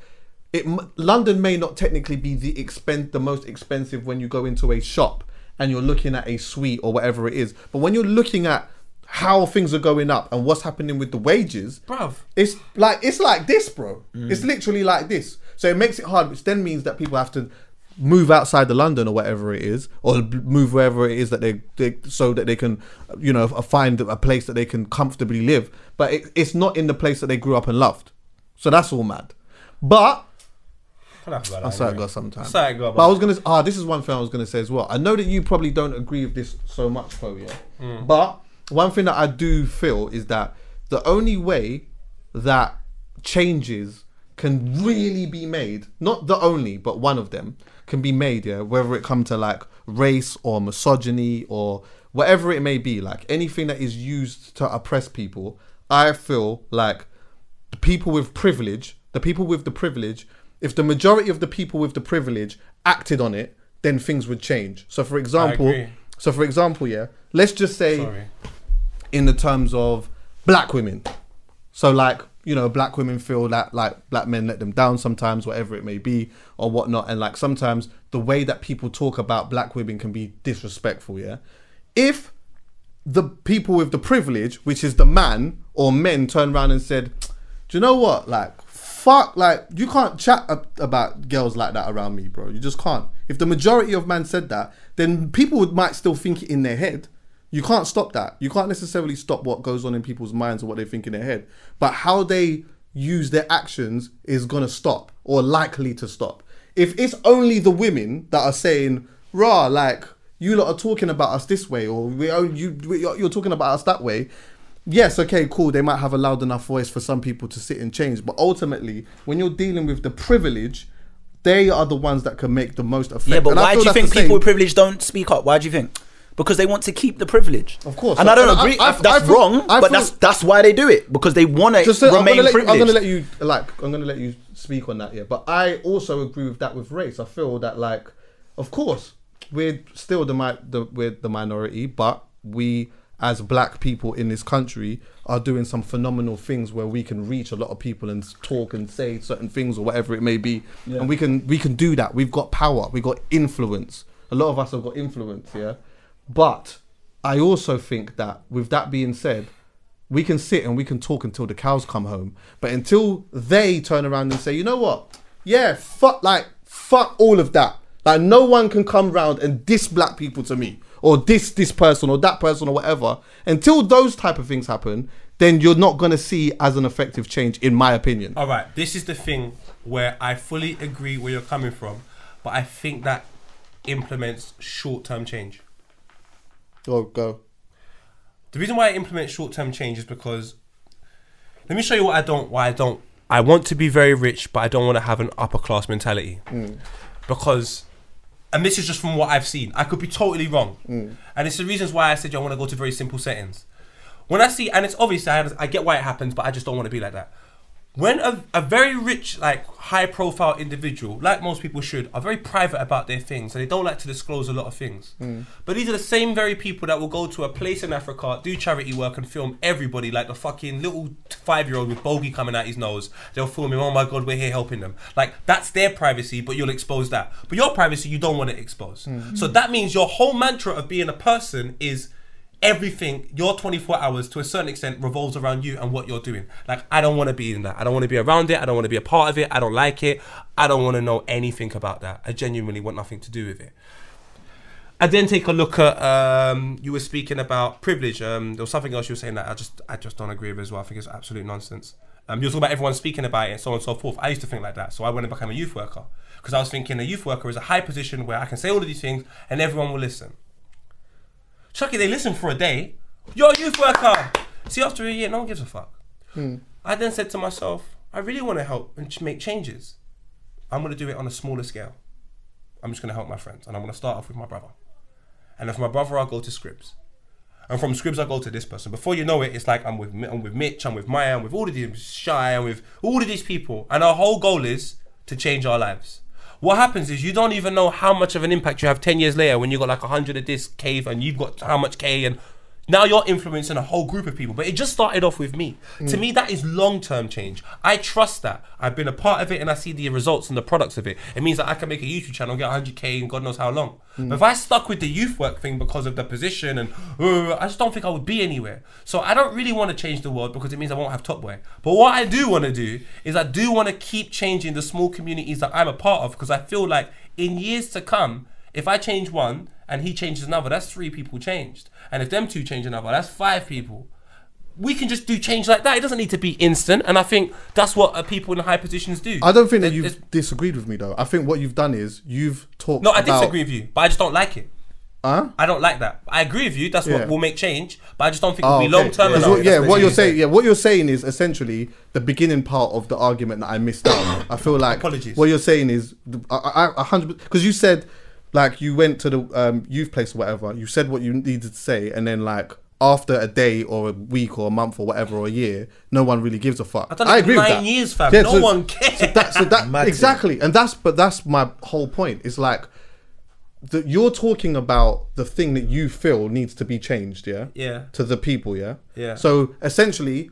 London may not technically be the most expensive when you go into a shop and you're looking at a suite or whatever it is, but when you're looking at how things are going up and what's happening with the wages, bruv, it's like this, bro. It's literally like this. So it makes it hard, which then means that people have to move outside the London or whatever it is, or move wherever it is that they so that they can, you know, find a place that they can comfortably live. But it's not in the place that they grew up and loved. So that's all mad. But I say it got sometimes. But I was gonna. This is one thing I was gonna say as well. I know that you probably don't agree with this so much, Chloe. Yeah? But one thing that I do feel is that the only way that changes can really be made, not the only, but one of them can be made, yeah, whether it come to like race or misogyny or whatever it may be, like anything that is used to oppress people, I feel like the people with privilege, if the majority of the people with the privilege acted on it, then things would change. So for example, yeah, let's just say in the terms of black women. So like, you know, black women feel that like black men let them down sometimes, whatever it may be or whatnot. And like sometimes the way that people talk about black women can be disrespectful, yeah? If the people with the privilege, which is the man or men, turn around and said, do you know what? Like, fuck, like, you can't chat about girls like that around me, bro. You just can't. If the majority of men said that, then people might still think it in their head. You can't stop that. You can't necessarily stop what goes on in people's minds or what they think in their head. But how they use their actions is going to stop or likely to stop. If it's only the women that are saying, rah, like, you lot are talking about us this way or you're talking about us that way. Yes, okay, cool. They might have a loud enough voice for some people to sit and change. But ultimately, when you're dealing with the privilege, they are the ones that can make the most effect. Yeah, but why do you think people with privilege don't speak up? Why do you think? Because they want to keep the privilege. Of course. And I don't agree. That's wrong, but that's why they do it. Because they want to remain privileged. I'm going to let you speak on that, yeah. But I also agree with that with race. I feel that, like, of course, we're still the minority, but we, as black people in this country, are doing some phenomenal things where we can reach a lot of people and talk and say certain things or whatever it may be. Yeah. And we can do that. We've got power. We've got influence. A lot of us have got influence, yeah. But I also think that with that being said, we can sit and we can talk until the cows come home. But until they turn around and say, you know what? Yeah, fuck all of that. Like, no one can come round and diss black people to me or this person or that person or whatever. Until those type of things happen, then you're not going to see as an effective change, in my opinion. All right, this is the thing where I fully agree where you're coming from, but I think that implements short-term change. Oh, go. The reason why I implement short-term change is because, let me show you why I don't. I want to be very rich, but I don't want to have an upper class mentality. Because, and this is just from what I've seen, I could be totally wrong. And it's the reasons why I said I want to go to very simple settings. When I see, and it's obvious, I get why it happens, but I just don't want to be like that. When a very rich, like high-profile individual, like most people should, are very private about their things, and they don't like to disclose a lot of things. But these are the same very people that will go to a place in Africa, do charity work, and film everybody like the fucking little 5-year-old with bogey coming out his nose. They'll film him. Oh my God, we're here helping them. Like that's their privacy, but you'll expose that. But your privacy, you don't want to expose. So that means your whole mantra of being a person is, everything, your 24 hours to a certain extent revolves around you and what you're doing. Like, I don't want to be in that. I don't want to be around it. I don't want to be a part of it. I don't like it. I don't want to know anything about that. I genuinely want nothing to do with it. I then take a look at, you were speaking about privilege. There was something else you were saying that I just don't agree with as well. I think it's absolute nonsense. You were talking about everyone speaking about it and so on and so forth. I used to think like that. So I went and became a youth worker. Because I was thinking a youth worker is a high position where I can say all of these things and everyone will listen. Chucky, they listen for a day. You're a youth worker. See, after a year, no one gives a fuck. I then said to myself, I really want to help and make changes. I'm going to do it on a smaller scale. I'm just going to help my friends. And I'm going to start off with my brother. And if my brother, I'll go to Scribs. And from Scribs, I'll go to this person. Before you know it, it's like I'm with Mitch, I'm with Maya, I'm with all of these, Shy, I'm with all of these people. And our whole goal is to change our lives. What happens is you don't even know how much of an impact you have 10 years later when you got like 100 of this K and you've got how much K, and now you're influencing a whole group of people. But it just started off with me. To me, that is long-term change. I trust that. I've been a part of it and I see the results and the products of it. It means that I can make a YouTube channel and get 100K in God knows how long. But if I stuck with the youth work thing because of the position and I just don't think I would be anywhere. So I don't really want to change the world because it means I won't have Top Boy. But what I do want to do is I do want to keep changing the small communities that I'm a part of, because I feel like in years to come, if I change one and he changes another, that's 3 people changed. And if them 2 change another, that's 5 people. We can just do change like that. It doesn't need to be instant. And I think that's what people in high positions do. I don't think that you've disagreed with me though. I think what you've done is you've talked No, I disagree with you, but I just don't like it. Huh? I don't like that. I agree with you. That's what will make change, but I just don't think it'll be long term enough. What you're saying. Yeah, what you're saying is essentially the beginning part of the argument that I missed out. I feel like apologies. What you're saying is I 100%, because you said like you went to the youth place or whatever. You said what you needed to say, and then like after a day or a week or a month or whatever or a year, no one really gives a fuck. I agree with that. 9 years, fam. Yeah, no one cares. So that exactly, and that's my whole point. It's like you're talking about the thing that you feel needs to be changed, yeah, to the people, yeah. So essentially,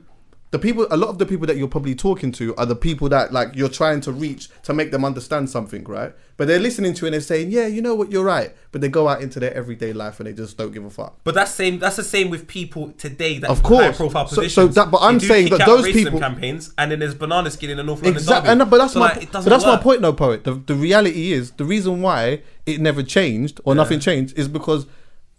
a lot of the people that you're probably talking to are the people that like you're trying to reach to make them understand something, right? But they're listening to it and they're saying, yeah, you know what, you're right. But they go out into their everyday life and they just don't give a fuck. But that's the same with people today that of course high profile positions. But I'm saying that those people campaigns, and then there's banana skin in the North London exactly. Derby. But that's my point, no poet. The reality is the reason why it never changed or nothing changed is because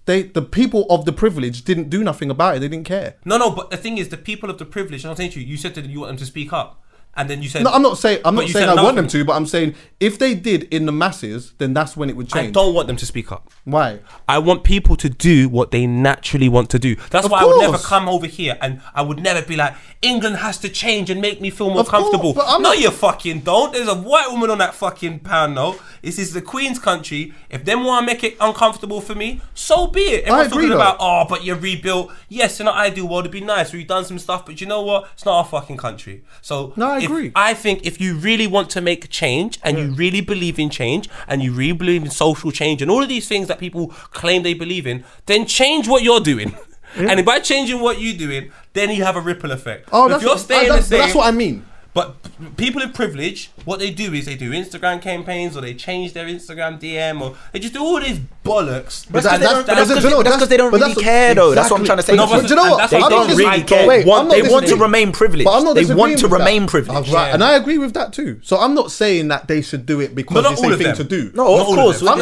the people of the privilege didn't do nothing about it. They didn't care. No. But the thing is, the people of the privilege. I'm saying to you, you said that you want them to speak up. And then you said... No, I'm not saying I want them to, but I'm saying if they did in the masses, then that's when it would change. I don't want them to speak up. Why? I want people to do what they naturally want to do. That's why I would never come over here and I would never be like, England has to change and make me feel more comfortable. No, you fucking don't. There's a white woman on that fucking pound note. This is the Queen's country. If them want to make it uncomfortable for me, so be it. Everyone's talking about, oh, but you rebuilt. Yes, in an ideal world, it'd be nice. We've done some stuff, but you know what? It's not our fucking country. So... No, I agree. I think if you really want to make change and you really believe in change and you really believe in social change and all of these things that people claim they believe in, then change what you're doing. Yeah. And by changing what you're doing, then you have a ripple effect. Oh, if you're staying the same, that's what I mean. But people in privilege, what they do is they do Instagram campaigns or they change their Instagram DM or they just do all this bollocks. But that's because they don't really care though. That's what I'm trying to say. No, but do you know what? They don't really care. They want to remain privileged. They want to remain privileged. Right, and I agree with that too. So I'm not saying that they should do it because it's a thing to do. No, of course. I'm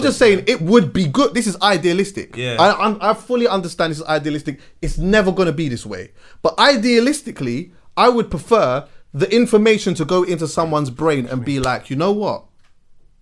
just saying it would be good. This is idealistic. Yeah. I fully understand this is idealistic. It's never going to be this way. But idealistically, I would prefer the information to go into someone's brain and be like, you know what?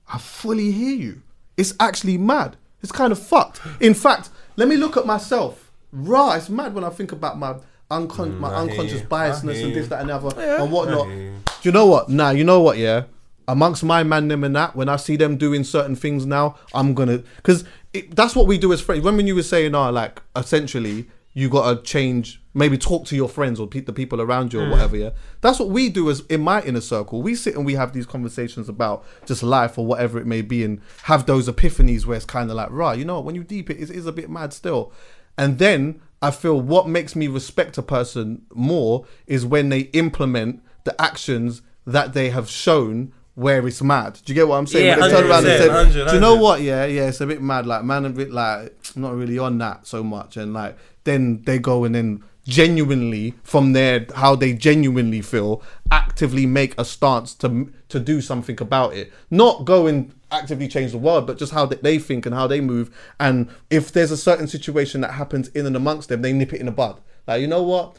I fully hear you. It's actually mad. It's kind of fucked. In fact, let me look at myself. raw. It's mad when I think about my unconscious biasness and this, that, and the other and whatnot. Do you know what? Nah, you know what? Yeah, amongst my man them and that, when I see them doing certain things now, I'm gonna, because that's what we do as friends. When you were saying, like essentially you gotta change, maybe talk to your friends or the people around you or whatever. Yeah, that's what we do as in my inner circle. We sit and we have these conversations about just life or whatever it may be, and have those epiphanies where it's kind of like, right, you know what? When you deep it is a bit mad still, and then I feel what makes me respect a person more is when they implement the actions that they have shown where it's mad. Do you get what I'm saying? Yeah, when they turn around and say, 100%. do you know what? Yeah, it's a bit mad. Like, man, a bit like, I'm not really on that so much. And like, then they go and then genuinely, from there, how they genuinely feel, actively make a stance to do something about it. Not go and actively change the world, but just how they think and how they move. And if there's a certain situation that happens in and amongst them, they nip it in the bud. Like, you know what?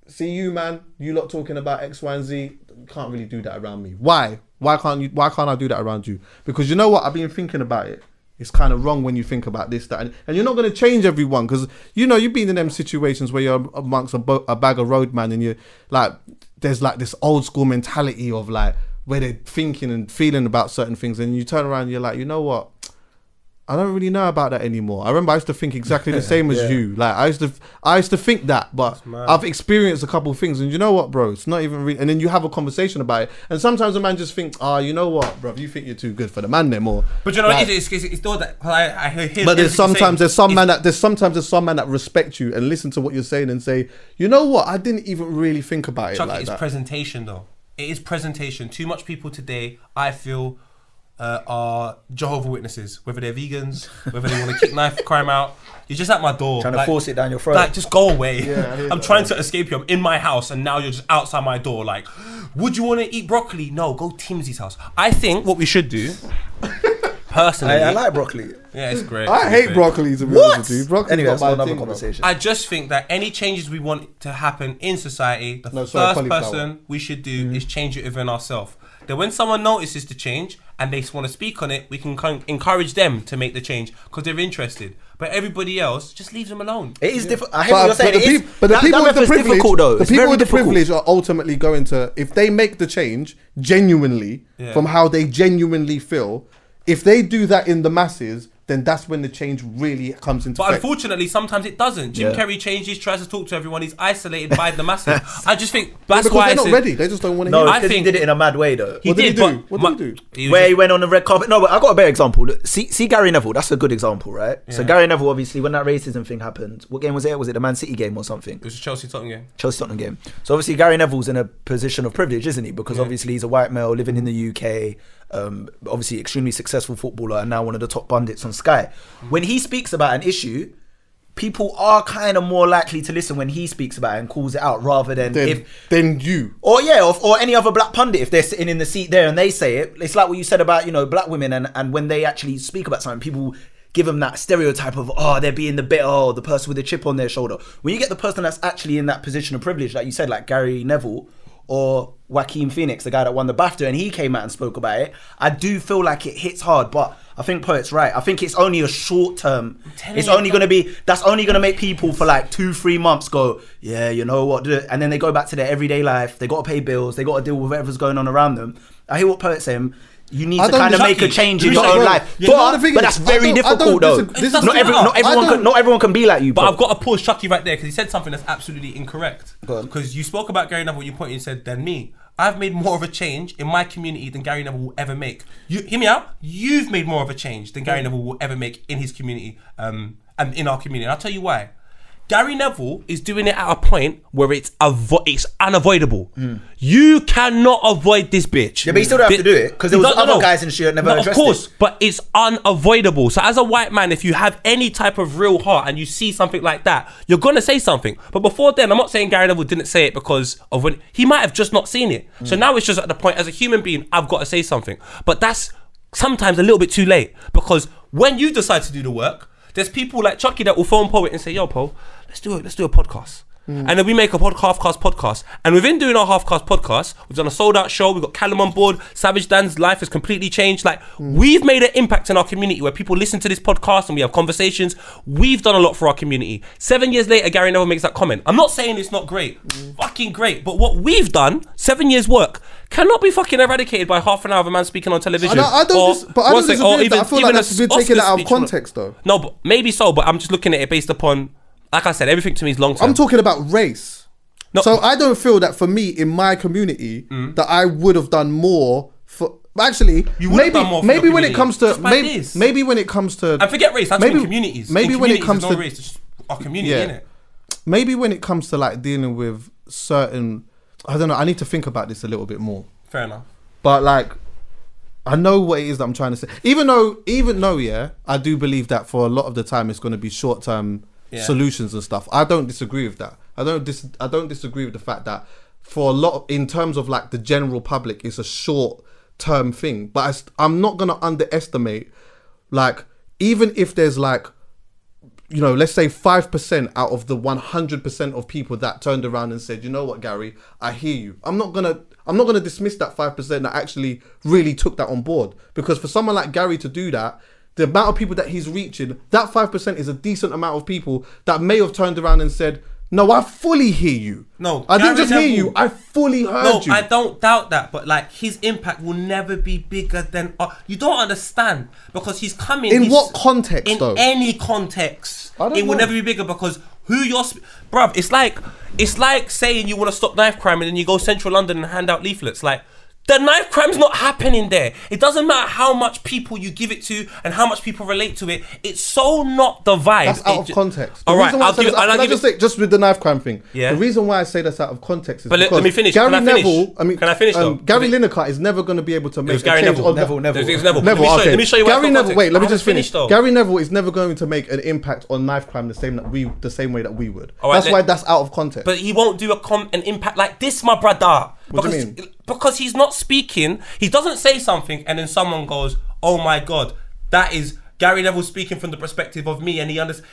See you, man. You lot talking about X, Y, and Z. You can't really do that around me. Why? Why can't I do that around you? Because you know what? I've been thinking about it. It's kind of wrong when you think about this, that, and you're not going to change everyone, because you know you've been in them situations where you're amongst a bag of roadman and you like there's like this old school mentality of like where they're thinking and feeling about certain things, and you turn around and you're like, you know what? I don't really know about that anymore. I remember I used to think exactly the same as you. Like I used to think that, but I've experienced a couple of things, and you know what, bro? It's not even. And then you have a conversation about it, and sometimes a man just thinks, you know what, bro? You think you're too good for the man, them or. But you know, like, it's not that I hear. But there's some man that respect you and listen to what you're saying and say, you know what? I didn't even really think about it like that. It's presentation, though. It is presentation. Too much people today, I feel, are Jehovah's Witnesses, whether they're vegans, whether they want to kick knife crime out. You're just at my door, trying to force it down your throat. Like, just go away. I'm trying to escape you. I'm in my house, and now you're just outside my door. Like, would you want to eat broccoli? No, go Timsy's house. I think what we should do, personally, I like broccoli. Yeah, it's great. I hate broccoli, to be honest with you. Broccoli's Anyway, that's not my another thing, conversation. I just think that any changes we want to happen in society, the first person we should do is change it within ourselves. Then when someone notices the change and they want to speak on it, we can encourage them to make the change because they're interested. But everybody else, just leave them alone. It is difficult. I hear what you're saying. But the people with the privilege, though. The people with the privilege are ultimately going to, if they make the change genuinely from how they genuinely feel, if they do that in the masses, then that's when the change really comes into effect. But unfortunately, sometimes it doesn't. Jim Carrey changes, tries to talk to everyone. He's isolated by the masses. I just think that's because why they're not ready. They just don't want to hear it. I think he did it in a mad way, though. What did he do? What did he do? Where he went on the red carpet. No, but I got a better example. See Gary Neville. That's a good example, right? Yeah. So Gary Neville, obviously, when that racism thing happened, what game was it? Was it the Man City game or something? It was a Chelsea-Tottenham game. Chelsea-Tottenham game. So obviously Gary Neville's in a position of privilege, isn't he? Because obviously he's a white male living in the UK. Obviously extremely successful footballer and now one of the top pundits on Sky. When he speaks about an issue, people are kind of more likely to listen when he speaks about it and calls it out rather than than you or any other black pundit. If they're sitting in the seat there and they say it, it's like what you said about, you know, black women and when they actually speak about something, people give them that stereotype of, they're being the bitter, the person with a chip on their shoulder. When you get the person that's actually in that position of privilege, like you said, like Gary Neville or Joaquin Phoenix, the guy that won the BAFTA, and he came out and spoke about it, I do feel like it hits hard. But I think Poet's right. I think it's only a short term. It's only going to be, that's only going to make people for like 2-3 months go, yeah, you know what, and then they go back to their everyday life. They got to pay bills. They got to deal with whatever's going on around them. I hear what Poet's saying. You need to kind of make a change in your own life. But that's very difficult, though. Not everyone can be like you. But I've got to pause Chucky right there because he said something that's absolutely incorrect. Because you spoke about Gary Neville, you pointed and said, than me. I've made more of a change in my community than Gary Neville will ever make. You hear me out? You've made more of a change than Gary Neville will ever make in his community, and in our community. And I'll tell you why. Gary Neville is doing it at a point where it's unavoidable. You cannot avoid this bitch. Yeah, but you still don't have to do it because there was other guys in the show that never addressed it. Of course, but it's unavoidable. So as a white man, if you have any type of real heart and you see something like that, you're going to say something. But before then, I'm not saying Gary Neville didn't say it because of when he might have just not seen it. So now it's just at the point, as a human being, I've got to say something. But that's sometimes a little bit too late because when you decide to do the work, there's people like Chucky that will phone Poet and say, yo, Po, let's do a podcast. And then we make a Halfcast podcast. And within doing our Halfcast podcast, we've done a sold out show. We've got Callum on board. Savage Dan's life has completely changed. Like, we've made an impact in our community where people listen to this podcast and we have conversations. We've done a lot for our community. 7 years later, Gary Neville makes that comment. I'm not saying it's not great. Fucking great. But what we've done, 7 years work, cannot be fucking eradicated by half an hour of a man speaking on television. I don't disagree with that. I feel like that's been taken out of context, though. No, but maybe so. But I'm just looking at it based upon, like I said, everything to me is long term. I'm talking about race. No. So I don't feel that for me in my community that I would have done more for. Actually, maybe when it comes to maybe when it comes to and forget race, that's in communities. Maybe when it comes to race, it's just our community, innit? Maybe when it comes to like dealing with certain, I don't know. I need to think about this a little bit more. Fair enough. But like, I know what it is that I'm trying to say. Even though, yeah, I do believe that for a lot of the time it's going to be short term solutions and stuff. I don't disagree with that. I don't disagree with the fact that for a lot, in terms of like the general public, it's a short term thing. But I'm not going to underestimate, like, even if there's like, you know, let's say 5% out of the 100% of people that turned around and said, you know what, Gary, I hear you. I'm not gonna dismiss that 5% that actually really took that on board, because for someone like Gary to do that, the amount of people that he's reaching, that 5% is a decent amount of people that may have turned around and said, no, I fully hear you. No, I didn't just hear you, I fully heard you. No, I don't doubt that, but like, his impact will never be bigger than you don't understand, because he's coming in what context though? In any context, it will never be bigger, because who you're bruv, it's like saying you want to stop knife crime and then you go central London and hand out leaflets. Like, the knife crime's not happening there. It doesn't matter how much people you give it to and how much people relate to it. It's so not the vibe. That's out of context. All right, just with the knife crime thing. Yeah. The reason why I say that's out of context is but because let me finish. Gary Can I finish? Neville, I mean, can I finish though? Gary Lineker is never going to be able to make a Gary change. Neville. Neville. It was Neville. Let me show you. Gary Neville. Wait, let me just finish. Though. Gary Neville is never going to make an impact on knife crime the same way that we would. Right, that's why that's out of context. But he won't do an impact like this, my brother. What do you mean? Because he's not speaking. He doesn't say something and then someone goes, oh my God, that is Gary Neville speaking from the perspective of me, and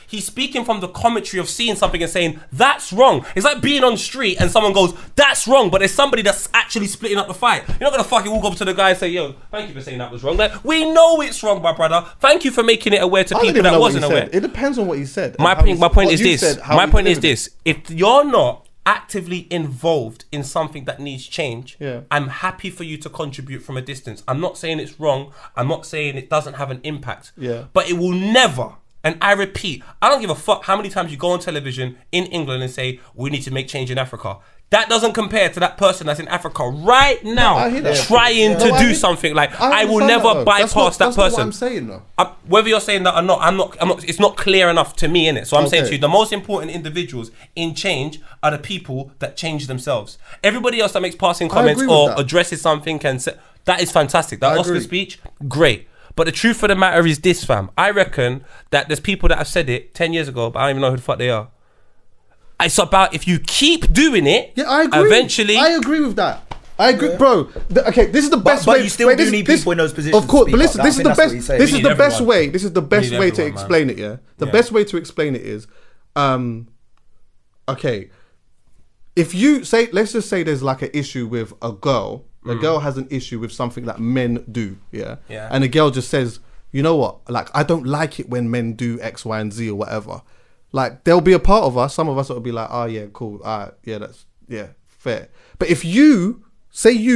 he's speaking from the commentary of seeing something and saying, that's wrong. It's like being on the street and someone goes, that's wrong, but there's somebody that's actually splitting up the fight. You're not going to fucking walk up to the guy and say, yo, thank you for saying that was wrong. Like, we know it's wrong, my brother. Thank you for making it aware to people that wasn't aware. It depends on what you said. My point is this. If you're not actively involved in something that needs change, I'm happy for you to contribute from a distance. I'm not saying it's wrong. I'm not saying it doesn't have an impact. But it will never, and I repeat, I don't give a fuck how many times you go on television in England and say, we need to make change in Africa. That doesn't compare to that person that's in Africa right now trying to do something. Like, I will never bypass that person. That's what I'm saying though. Whether you're saying that or not, I'm not. It's not clear enough to me, innit? So I'm saying to you, the most important individuals in change are the people that change themselves. Everybody else that makes passing comments or addresses something can say, that is fantastic. That Oscar speech, great. But the truth of the matter is this, fam. I reckon that there's people that have said it 10 years ago, but I don't even know who the fuck they are. It's about, if you keep doing it, I agree. Eventually, I agree with that. I agree, bro. Okay, this is the best way. But you still do need people in those positions. Of course, but listen, this is the best. This is the best way. This is the best way to explain it. Yeah, the best way to explain it is, okay, if you say, let's just say there's like an issue with a girl. The girl has an issue with something that men do. Yeah. And the girl just says, you know what? Like, I don't like it when men do X, Y, and Z or whatever. Like, there'll be a part of us, some of us that will be like, oh yeah, cool, yeah, fair. But if you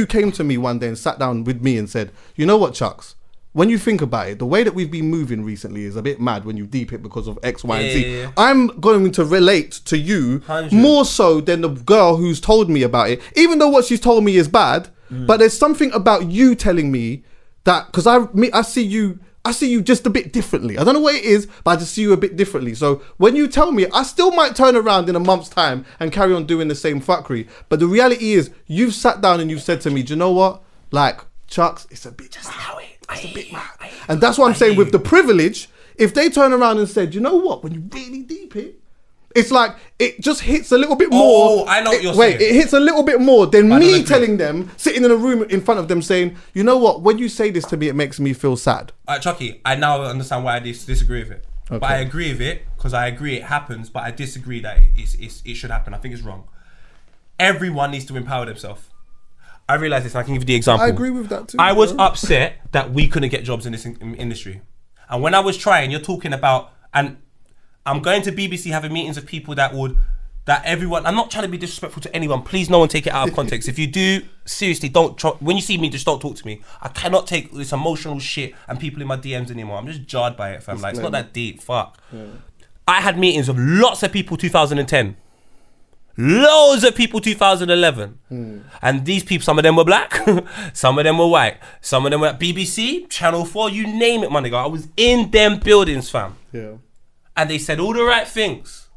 came to me one day and sat down with me and said, you know what, Chucks, when you think about it, the way that we've been moving recently is a bit mad when you deep it because of X, Y, and Z. I'm going to relate to you 100. More so than the girl who's told me about it, even though what she's told me is bad, but there's something about you telling me that, because I see you just a bit differently. I don't know what it is, but I just see you a bit differently. So when you tell me, I still might turn around in a month's time and carry on doing the same fuckery. But the reality is, you've sat down and you've said to me, do you know what? Like, Chucks, it's a bit just how it's a bit mad. And that's what I'm saying with the privilege. If they turn around and said, you know what? When you really deep it, it's like, it just hits a little bit more. Oh, I know what you're saying. Wait, it hits a little bit more than me telling them, sitting in a room in front of them saying, you know what, when you say this to me, it makes me feel sad. Chucky, I now understand why I disagree with it. But I agree with it because I agree it happens, but I disagree that it should happen. I think it's wrong. Everyone needs to empower themselves. I realise this and I can give you the example. I agree with that too. I was upset that we couldn't get jobs in this industry. And when I was trying, you're talking about, and I'm going to BBC having meetings of people that everyone, I'm not trying to be disrespectful to anyone. Please, no one take it out of context. If you do, seriously, when you see me, just don't talk to me. I cannot take this emotional shit and people in my DMs anymore. I'm just jarred by it, fam. Like, it's not that deep. Fuck. Yeah. I had meetings with lots of people 2010. Loads of people 2011. And these people, some of them were black, some of them were white, some of them were at BBC, Channel 4, you name it, my nigga. I was in them buildings, fam. Yeah. And they said all the right things.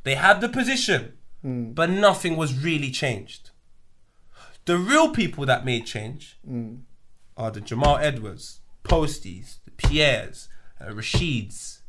They had the position, but nothing was really changed. The real people that made change are the Jamal Edwards, Posties, the Pierres, Rashids.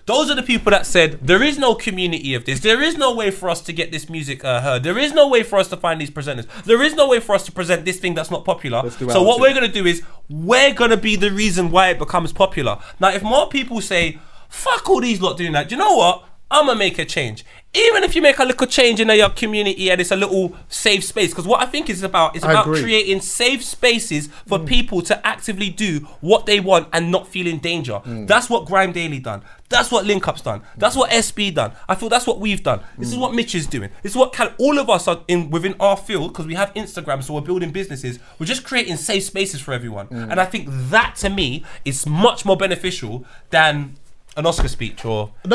Those are the people that said, there is no community of this. There is no way for us to get this music heard. There is no way for us to find these presenters. There is no way for us to present this thing that's not popular. So what we're going to do is, we're going to be the reason why it becomes popular. Now, if more people say, fuck all these lot doing that, do you know what? I'm going to make a change. Even if you make a little change in your community and it's a little safe space. Because what I think is about creating safe spaces for people to actively do what they want and not feel in danger. That's what Grime Daily done. That's what Link Up's done. That's what SB done. I feel that's what we've done. This is what Mitch is doing. This is what all of us are within our field, because we have Instagram, so we're building businesses. We're just creating safe spaces for everyone. And I think that, to me, is much more beneficial than an Oscar speech or I'm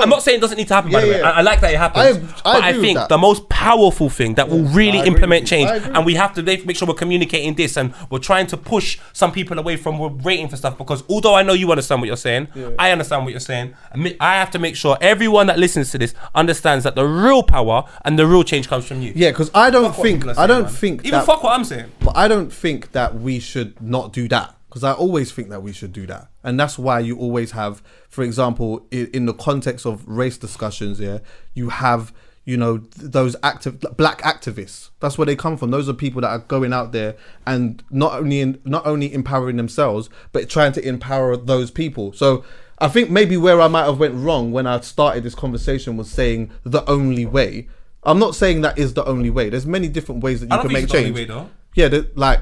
not saying it doesn't need to happen, by the way. I like that it happens. But I think the most powerful thing that will really implement change, and we have to make sure we're communicating this, and we're trying to push some people away from waiting for stuff, because although I know you understand what you're saying, I understand what you're saying. I have to make sure everyone that listens to this understands that the real power and the real change comes from you. Yeah, because I don't think even fuck what I'm saying. But I don't think that we should not do that. Because I always think that we should do that. And that's why you always have, for example, in the context of race discussions, you have, those black activists. That's where they come from. Those are people that are going out there and not only empowering themselves, but trying to empower those people. So I think maybe where I might have went wrong when I started this conversation was saying the only way. I'm not saying that is the only way. There's many different ways that you can make change. I don't think it's the only way, though. Yeah,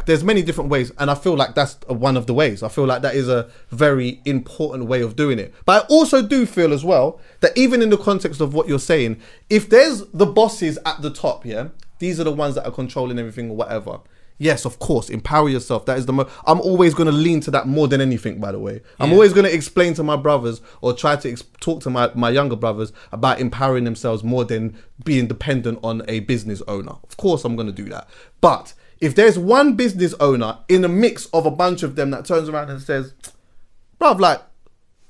there's many different ways, and I feel like that's one of the ways. I feel like that is a very important way of doing it. But I also do feel as well that even in the context of what you're saying, if there's the bosses at the top, these are the ones that are controlling everything or whatever. Yes, of course, empower yourself. That is I'm always going to lean to that more than anything, by the way. I'm always going to explain to my brothers or try to talk to my younger brothers about empowering themselves more than being dependent on a business owner. Of course, I'm going to do that. But if there's one business owner in a mix of a bunch of them that turns around and says, bruv, like,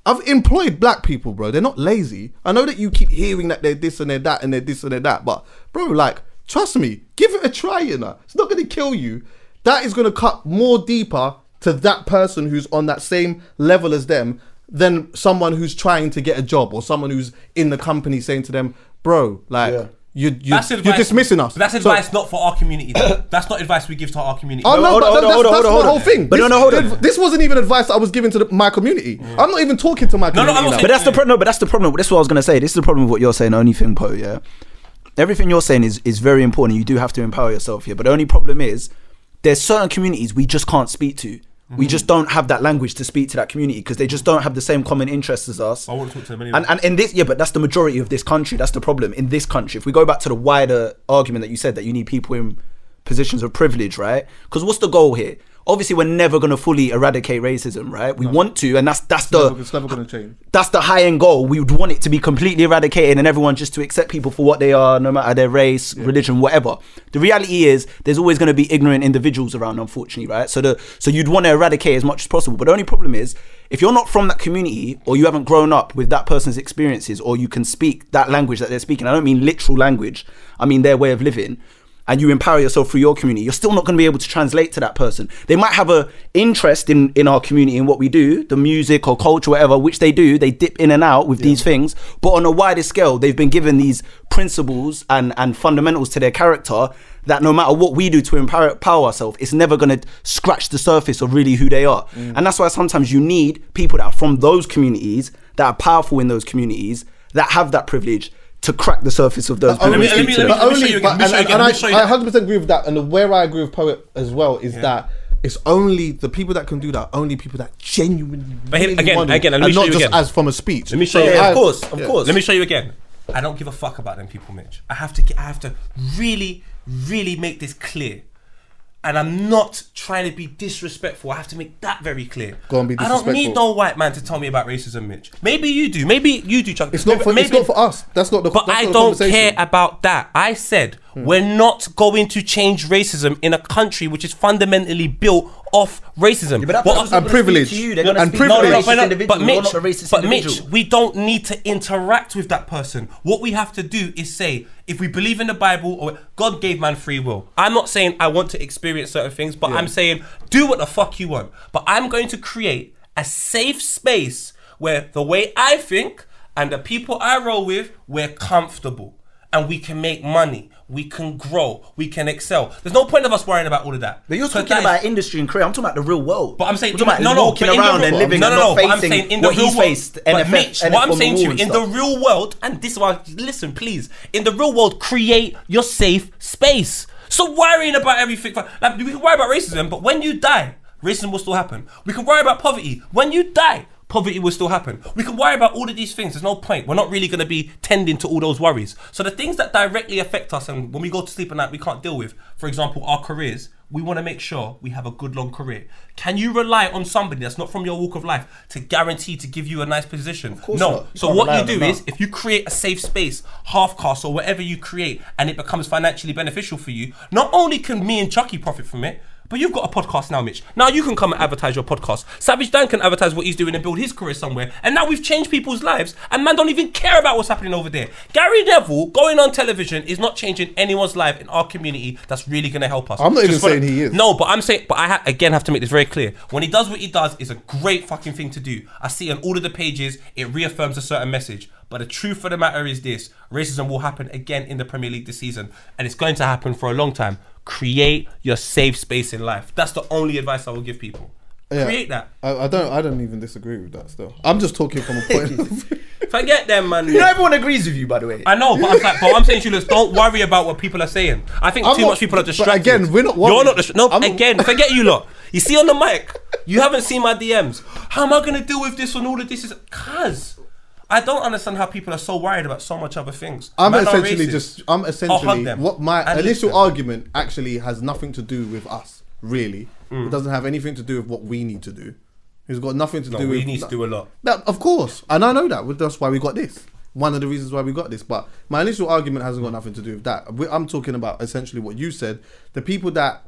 I've employed black people, bro. They're not lazy. I know that you keep hearing that they're this and they're that and they're this and they're that, but bro, like, trust me, give it a try, It's not going to kill you. That is going to cut more deeper to that person who's on that same level as them than someone who's trying to get a job or someone who's in the company saying to them, bro, like, you're dismissing us. But that's advice not for our community. That's not advice we give to our community. Oh no, that's the whole thing. But hold on. This wasn't even advice that I was giving to my community. I'm not even talking to my community. No, but that's the problem. But that's the problem. This is what I was gonna say. This is the problem with what you're saying. Only thing, Po. Yeah, everything you're saying is very important. You do have to empower yourself here. But the only problem is there's certain communities we just can't speak to. We just don't have that language to speak to that community because they just don't have the same common interests as us. I want to talk to them anyway. And in this, but that's the majority of this country. That's the problem in this country. If we go back to the wider argument that you said that you need people in positions of privilege, right? Because what's the goal here? Obviously, we're never going to fully eradicate racism, right? We want to, and it's never going to change. That's the high end goal. We would want it to be completely eradicated and everyone just to accept people for what they are, no matter their race, religion, whatever. The reality is, there's always going to be ignorant individuals around, unfortunately, right? So you'd want to eradicate as much as possible. But the only problem is, if you're not from that community or you haven't grown up with that person's experiences or you can speak that language that they're speaking, I don't mean literal language, I mean their way of living, and you empower yourself through your community, you're still not going to be able to translate to that person. They might have a interest in our community, in what we do, the music or culture, whatever, which they do. They dip in and out with these things. But on a wider scale, they've been given these principles and fundamentals to their character that no matter what we do to empower ourselves, it's never going to scratch the surface of really who they are. And that's why sometimes you need people that are from those communities that are powerful in those communities that have that privilege to crack the surface of those. Only- let me but show only- you but- again, let me show you and again, I let me show you that. 100% agree with that. And where I agree with Poet as well is that it's only the people that can do that, only people that genuinely But really again, want it, again, let me and show not you just again. as from a speech. Let me show you. Yeah, I- of course. Let me show you again. I don't give a fuck about them people, Mitch. I have to really, really make this clear. And I'm not trying to be disrespectful. I have to make that very clear. Go on, be I don't need disrespectful. no white man to tell me about racism, Mitch. Maybe you do. Maybe you do, Chuck. It's not for. It's not for us. That's not the. But that's I not the don't conversation. care about that. I said we're not going to change racism in a country which is fundamentally built off racism. Yeah, but that What- person's not and gonna privilege. speak to you. They're gonna And speak privilege. to the No, racist but individual, Mitch, not the racist but Mitch, individual. we don't need to interact with that person. What we have to do is say, if we believe in the Bible or God gave man free will. I'm not saying I want to experience certain things, but I'm saying do what the fuck you want. But I'm going to create a safe space where the way I think and the people I roll with, we're comfortable and we can make money. We can grow. We can excel. There's no point of us worrying about all of that. But you're 'Cause talking that is- about industry and career. I'm talking about the real world. But I'm saying, We're talking about no, walking but in the around real and world- living no, and no, not but I'm facing saying in the what real he's world. faced. But NFL, Mitch, what I'm from saying the to you, wall and in stuff. the real world, and this is why, listen, please, in the real world, create your safe space. So worrying about everything, like we can worry about racism, but when you die, racism will still happen. We can worry about poverty. When you die, poverty will still happen. We can worry about all of these things. There's no point. We're not really going to be tending to all those worries. So the things that directly affect us and when we go to sleep at night we can't deal with, for example, our careers, we want to make sure we have a good long career. Can you rely on somebody that's not from your walk of life to guarantee to give you a nice position? course No. not. You So can't what rely you on do them, is no. if you create a safe space, Halfcast or whatever you create, and it becomes financially beneficial for you, not only can me and Chucky profit from it, but you've got a podcast now, Mitch. Now you can come and advertise your podcast. Savage Dan can advertise what he's doing and build his career somewhere. And now we've changed people's lives and man don't even care about what's happening over there. Gary Neville going on television is not changing anyone's life in our community that's really going to help us. I'm not even for saying he is. No, but I'm saying, but I again have to make this very clear. When he does what he does, it's a great fucking thing to do. I see on all of the pages, it reaffirms a certain message. But the truth of the matter is this: racism will happen again in the Premier League this season, and it's going to happen for a long time. Create your safe space in life. That's the only advice I will give people. Yeah. Create that. I don't even disagree with that. Still, I'm just talking from a point. of Forget them, man. You know, everyone agrees with you, by the way. I know, but I'm like, but I'm saying to you, don't worry about what people are saying. I think I'm too not- much people are but distracted. again, we're not You're worried. not no, I'm not- again, forget you lot. You see on the mic, you haven't seen my DMs. How am I gonna deal with this when all of this is? Cause I don't understand how people are so worried about so much other things. I'm Man are essentially racist. I'm I'll hug essentially them what my and initial listen. argument actually has nothing to do with us. Really, it doesn't have anything to do with what we need to do. It's got nothing to No, do we with. need to do a lot. That, of course, and I know that. That's why we got this. One of the reasons why we got this. But my initial argument hasn't got nothing to do with that. I'm talking about essentially what you said. The people that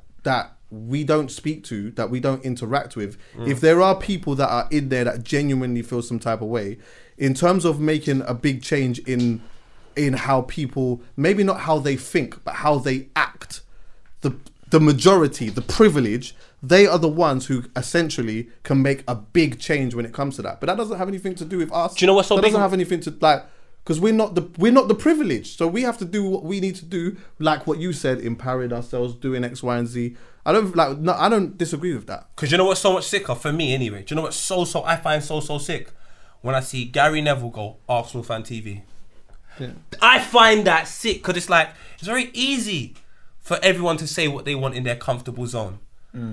we don't speak to, that we don't interact with. If there are people that are in there that genuinely feel some type of way, in terms of making a big change in how people, maybe not how they think, but how they act, the majority, the privilege, they are the ones who essentially can make a big change when it comes to that. But that doesn't have anything to do with us. Do you know what's so that big? doesn't have anything to like, because we're not the privileged. So we have to do what we need to do, like what you said, empowering ourselves, doing X, Y, and Z. I don't disagree with that. Because you know what's so much sicker for me anyway? Do you know what's I find so sick? When I see Gary Neville go Arsenal fan TV. Yeah. I find that sick because it's like, it's very easy for everyone to say what they want in their comfortable zone.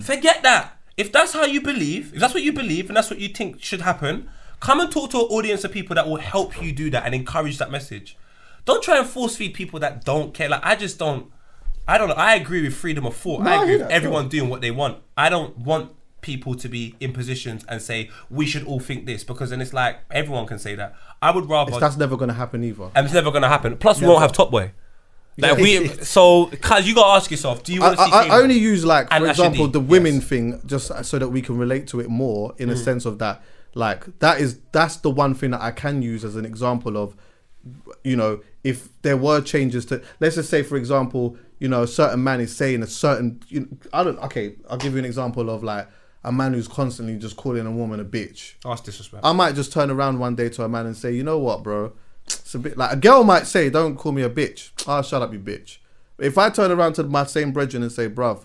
Forget that. If that's how you believe, if that's what you believe and that's what you think should happen, come and talk to an audience of people that will help you do that and encourage that message. Don't try and force feed people that don't care. Like, I don't know. I agree with freedom of thought. No, I I agree hear with that, everyone doing what they want. I don't want people to be in positions and say we should all think this, because then it's like everyone can say that. I would rather, That's never going to happen either. and it's never going to happen. Plus, we won't have Top Boy. Like so, cuz you gotta ask yourself, do you want to see? I only use, like, for And example, Ashadi, the women yes. thing, just so that we can relate to it more in a sense of that. Like, that's the one thing that I can use as an example of, you know, if there were changes to, let's just say, for example, you know, a certain man is saying a certain, I'll give you an example of, like, a man who's constantly just calling a woman a bitch. Oh, that's disrespect. I might just turn around one day to a man and say, you know what, bro? It's a bit like, a girl might say, don't call me a bitch. Oh, shut up, you bitch. If I turn around to my same brethren and say, bruv,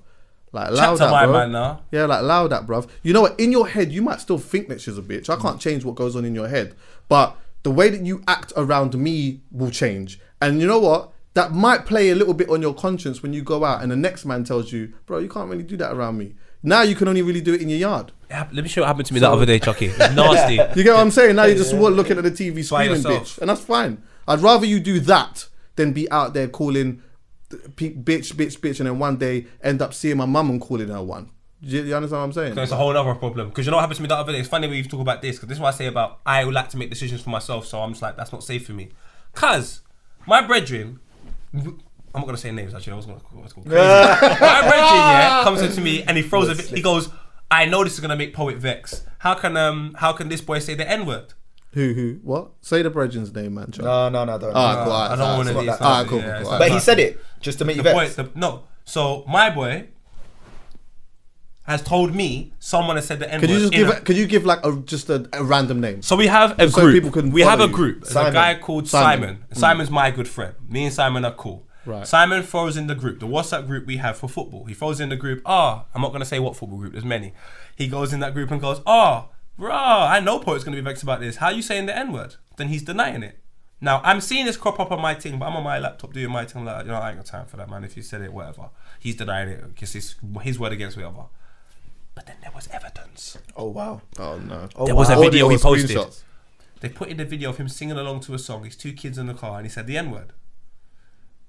Like, allow Chat to that, my bro. man now. Yeah, like, allow that, bruv. You know what? In your head, you might still think that she's a bitch. I can't change what goes on in your head. But the way that you act around me will change. And you know what? That might play a little bit on your conscience when you go out and the next man tells you, bro, you can't really do that around me. Now you can only really do it in your yard. Yeah, let me show you what happened to me the other day, Chucky. It's nasty. You get what I'm saying? Now you're just looking at the TV screaming, yourself. bitch. And that's fine. I'd rather you do that than be out there calling bitch, and then one day end up seeing my mum and calling her one. You understand what I'm saying? So it's a whole other problem. Because you know what happened to me the other day? It's funny when you talk about this, because this is what I say about I would like to make decisions for myself, so I'm just like, that's not safe for me. Because my brethren, I'm not going to say names actually, I was going to go crazy. My brethren, comes up to me and he throws he goes, I know this is going to make Poet vex. How can this boy say the N-word? Who? What? Say the brethren's name, man. Chuck. No, don't. Alright, cool. I don't want to do Alright, cool. But he said it just to make you vex. No. So my boy has told me someone has said the N-word. Could you give like just a random name? So we have a So group. people can We have follow a you. group. There's a Simon. guy called Simon. Simon's my good friend. Me and Simon are cool. Right. Simon throws in the group, the WhatsApp group we have for football. He throws in the group. I'm not gonna say what football group. There's many. He goes in that group and goes, bruh, I know Poet's gonna be vexed about this. How you saying the N-word? Then he's denying it. Now I'm seeing this crop up on my thing, but I'm on my laptop doing my thing. Like, I ain't got time for that, man. If you said it, whatever. He's denying it because it's his word against whatever. But then there was evidence. Oh wow. Oh no. Oh, There was a wow. video he Audio or posted. screenshots? They put in the video of him singing along to a song. His two kids in the car, and he said the N-word.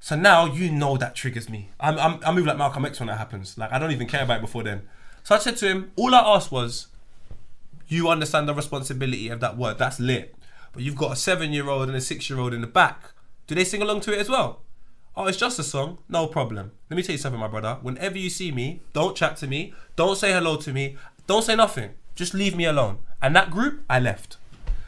So now you know that triggers me. I move like Malcolm X when that happens. Like I don't even care about it before then. So I said to him, all I asked was, you understand the responsibility of that word. That's lit. But you've got a 7-year-old and a 6-year-old in the back. Do they sing along to it as well? Oh, it's just a song. No problem. Let me tell you something, my brother. Whenever you see me, don't chat to me. Don't say hello to me. Don't say nothing. Just leave me alone. And that group, I left.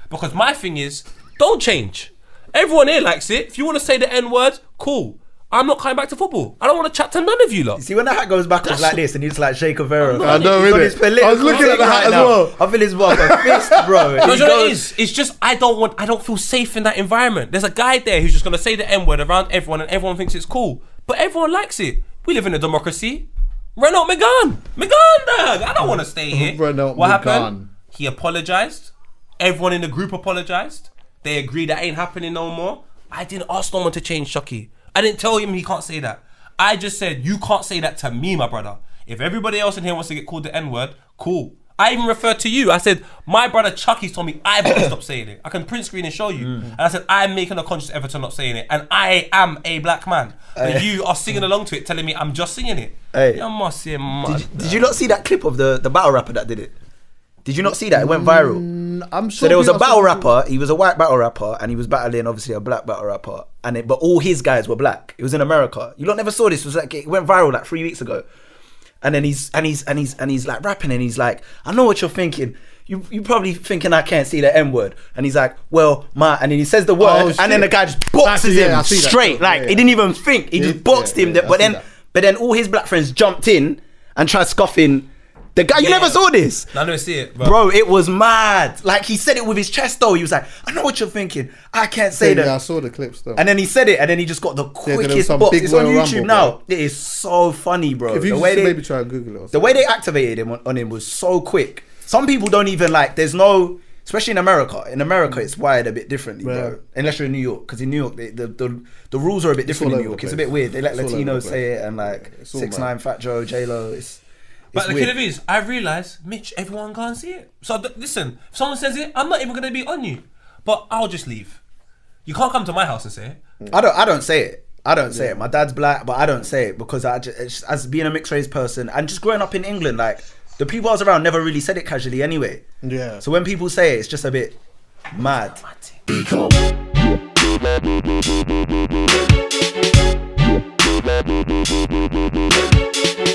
Because my thing is, don't change. Everyone here likes it. If you want to say the N-word, cool. I'm not coming back to football. I don't want to chat to none of you lot. You see, when the hat goes backwards like this and he's like Che Guevara. I know, He's on innit? his political I was looking at the thing hat right as now. well. I feel his mouth a fist, bro. No, He you know what it goes- is? It's just I don't feel safe in that environment. There's a guy there who's just gonna say the N-word around everyone and everyone thinks it's cool. But everyone likes it. We live in a democracy. Renault McGann, dog. I don't want to stay here. Renault What McGann. happened? He apologized. Everyone in the group apologized. They agree that ain't happening no more. I didn't ask no one to change Chucky. I didn't tell him he can't say that. I just said, you can't say that to me, my brother. If everybody else in here wants to get called the N-word, cool. I even referred to you. I said, my brother Chucky's told me I've got to stop saying it. I can print screen and show you. And I said, I'm making a conscious effort to not saying it. And I am a black man. But you are singing along to it, telling me I'm just singing it. Hey. You must say mad. Did you not see that clip of the battle rapper that did it? Did you not see that? It went viral. I'm sure. So there was a battle rapper. He was a white battle rapper, and he was battling obviously a black battle rapper. But all his guys were black. It was in America. You lot never saw this. It was like it went viral like 3 weeks ago. And then he's like rapping, and he's like, I know what you're thinking. You probably thinking I can't see the N-word. And he's like, well, and then he says the word, and then the guy just boxes Actually, yeah, him I see that. straight. Like Yeah. he didn't even think. He just boxed him. I see that. But then all his black friends jumped in and tried scoffing the guy. You Yeah. never saw this. I don't see it, Bro, it was mad. Like he said it with his chest though. He was like, I know what you're thinking. I can't say that. Yeah, I saw the clips though. And then he said it, and then he just got the there was quickest some box. big It's on Royal YouTube Rumble, now. bro. It is so funny, bro. If you The just way they, maybe try and Google it. Or the something. way they activated him on him was so quick. Some people don't even like. There's no, especially in America. In America, it's wired a bit differently, Yeah. bro. Unless you're in New York, because in New York, the rules are a bit different all in New over York. the It's a place. bit weird. They let It's all over the Latinos place. say it, and like It's all 6ix9ine, Fat Joe, J Lo. But the weird. kid is, I realise, Mitch, everyone can't see it. So listen, if someone says it, I'm not even going to be on you. But I'll just leave. You can't come to my house and say it. I don't say it. I don't say it. My dad's black, but I don't say it because as being a mixed race person and just growing up in England, like the people I was around never really said it casually anyway. Yeah. So when people say it, it's just a bit mad.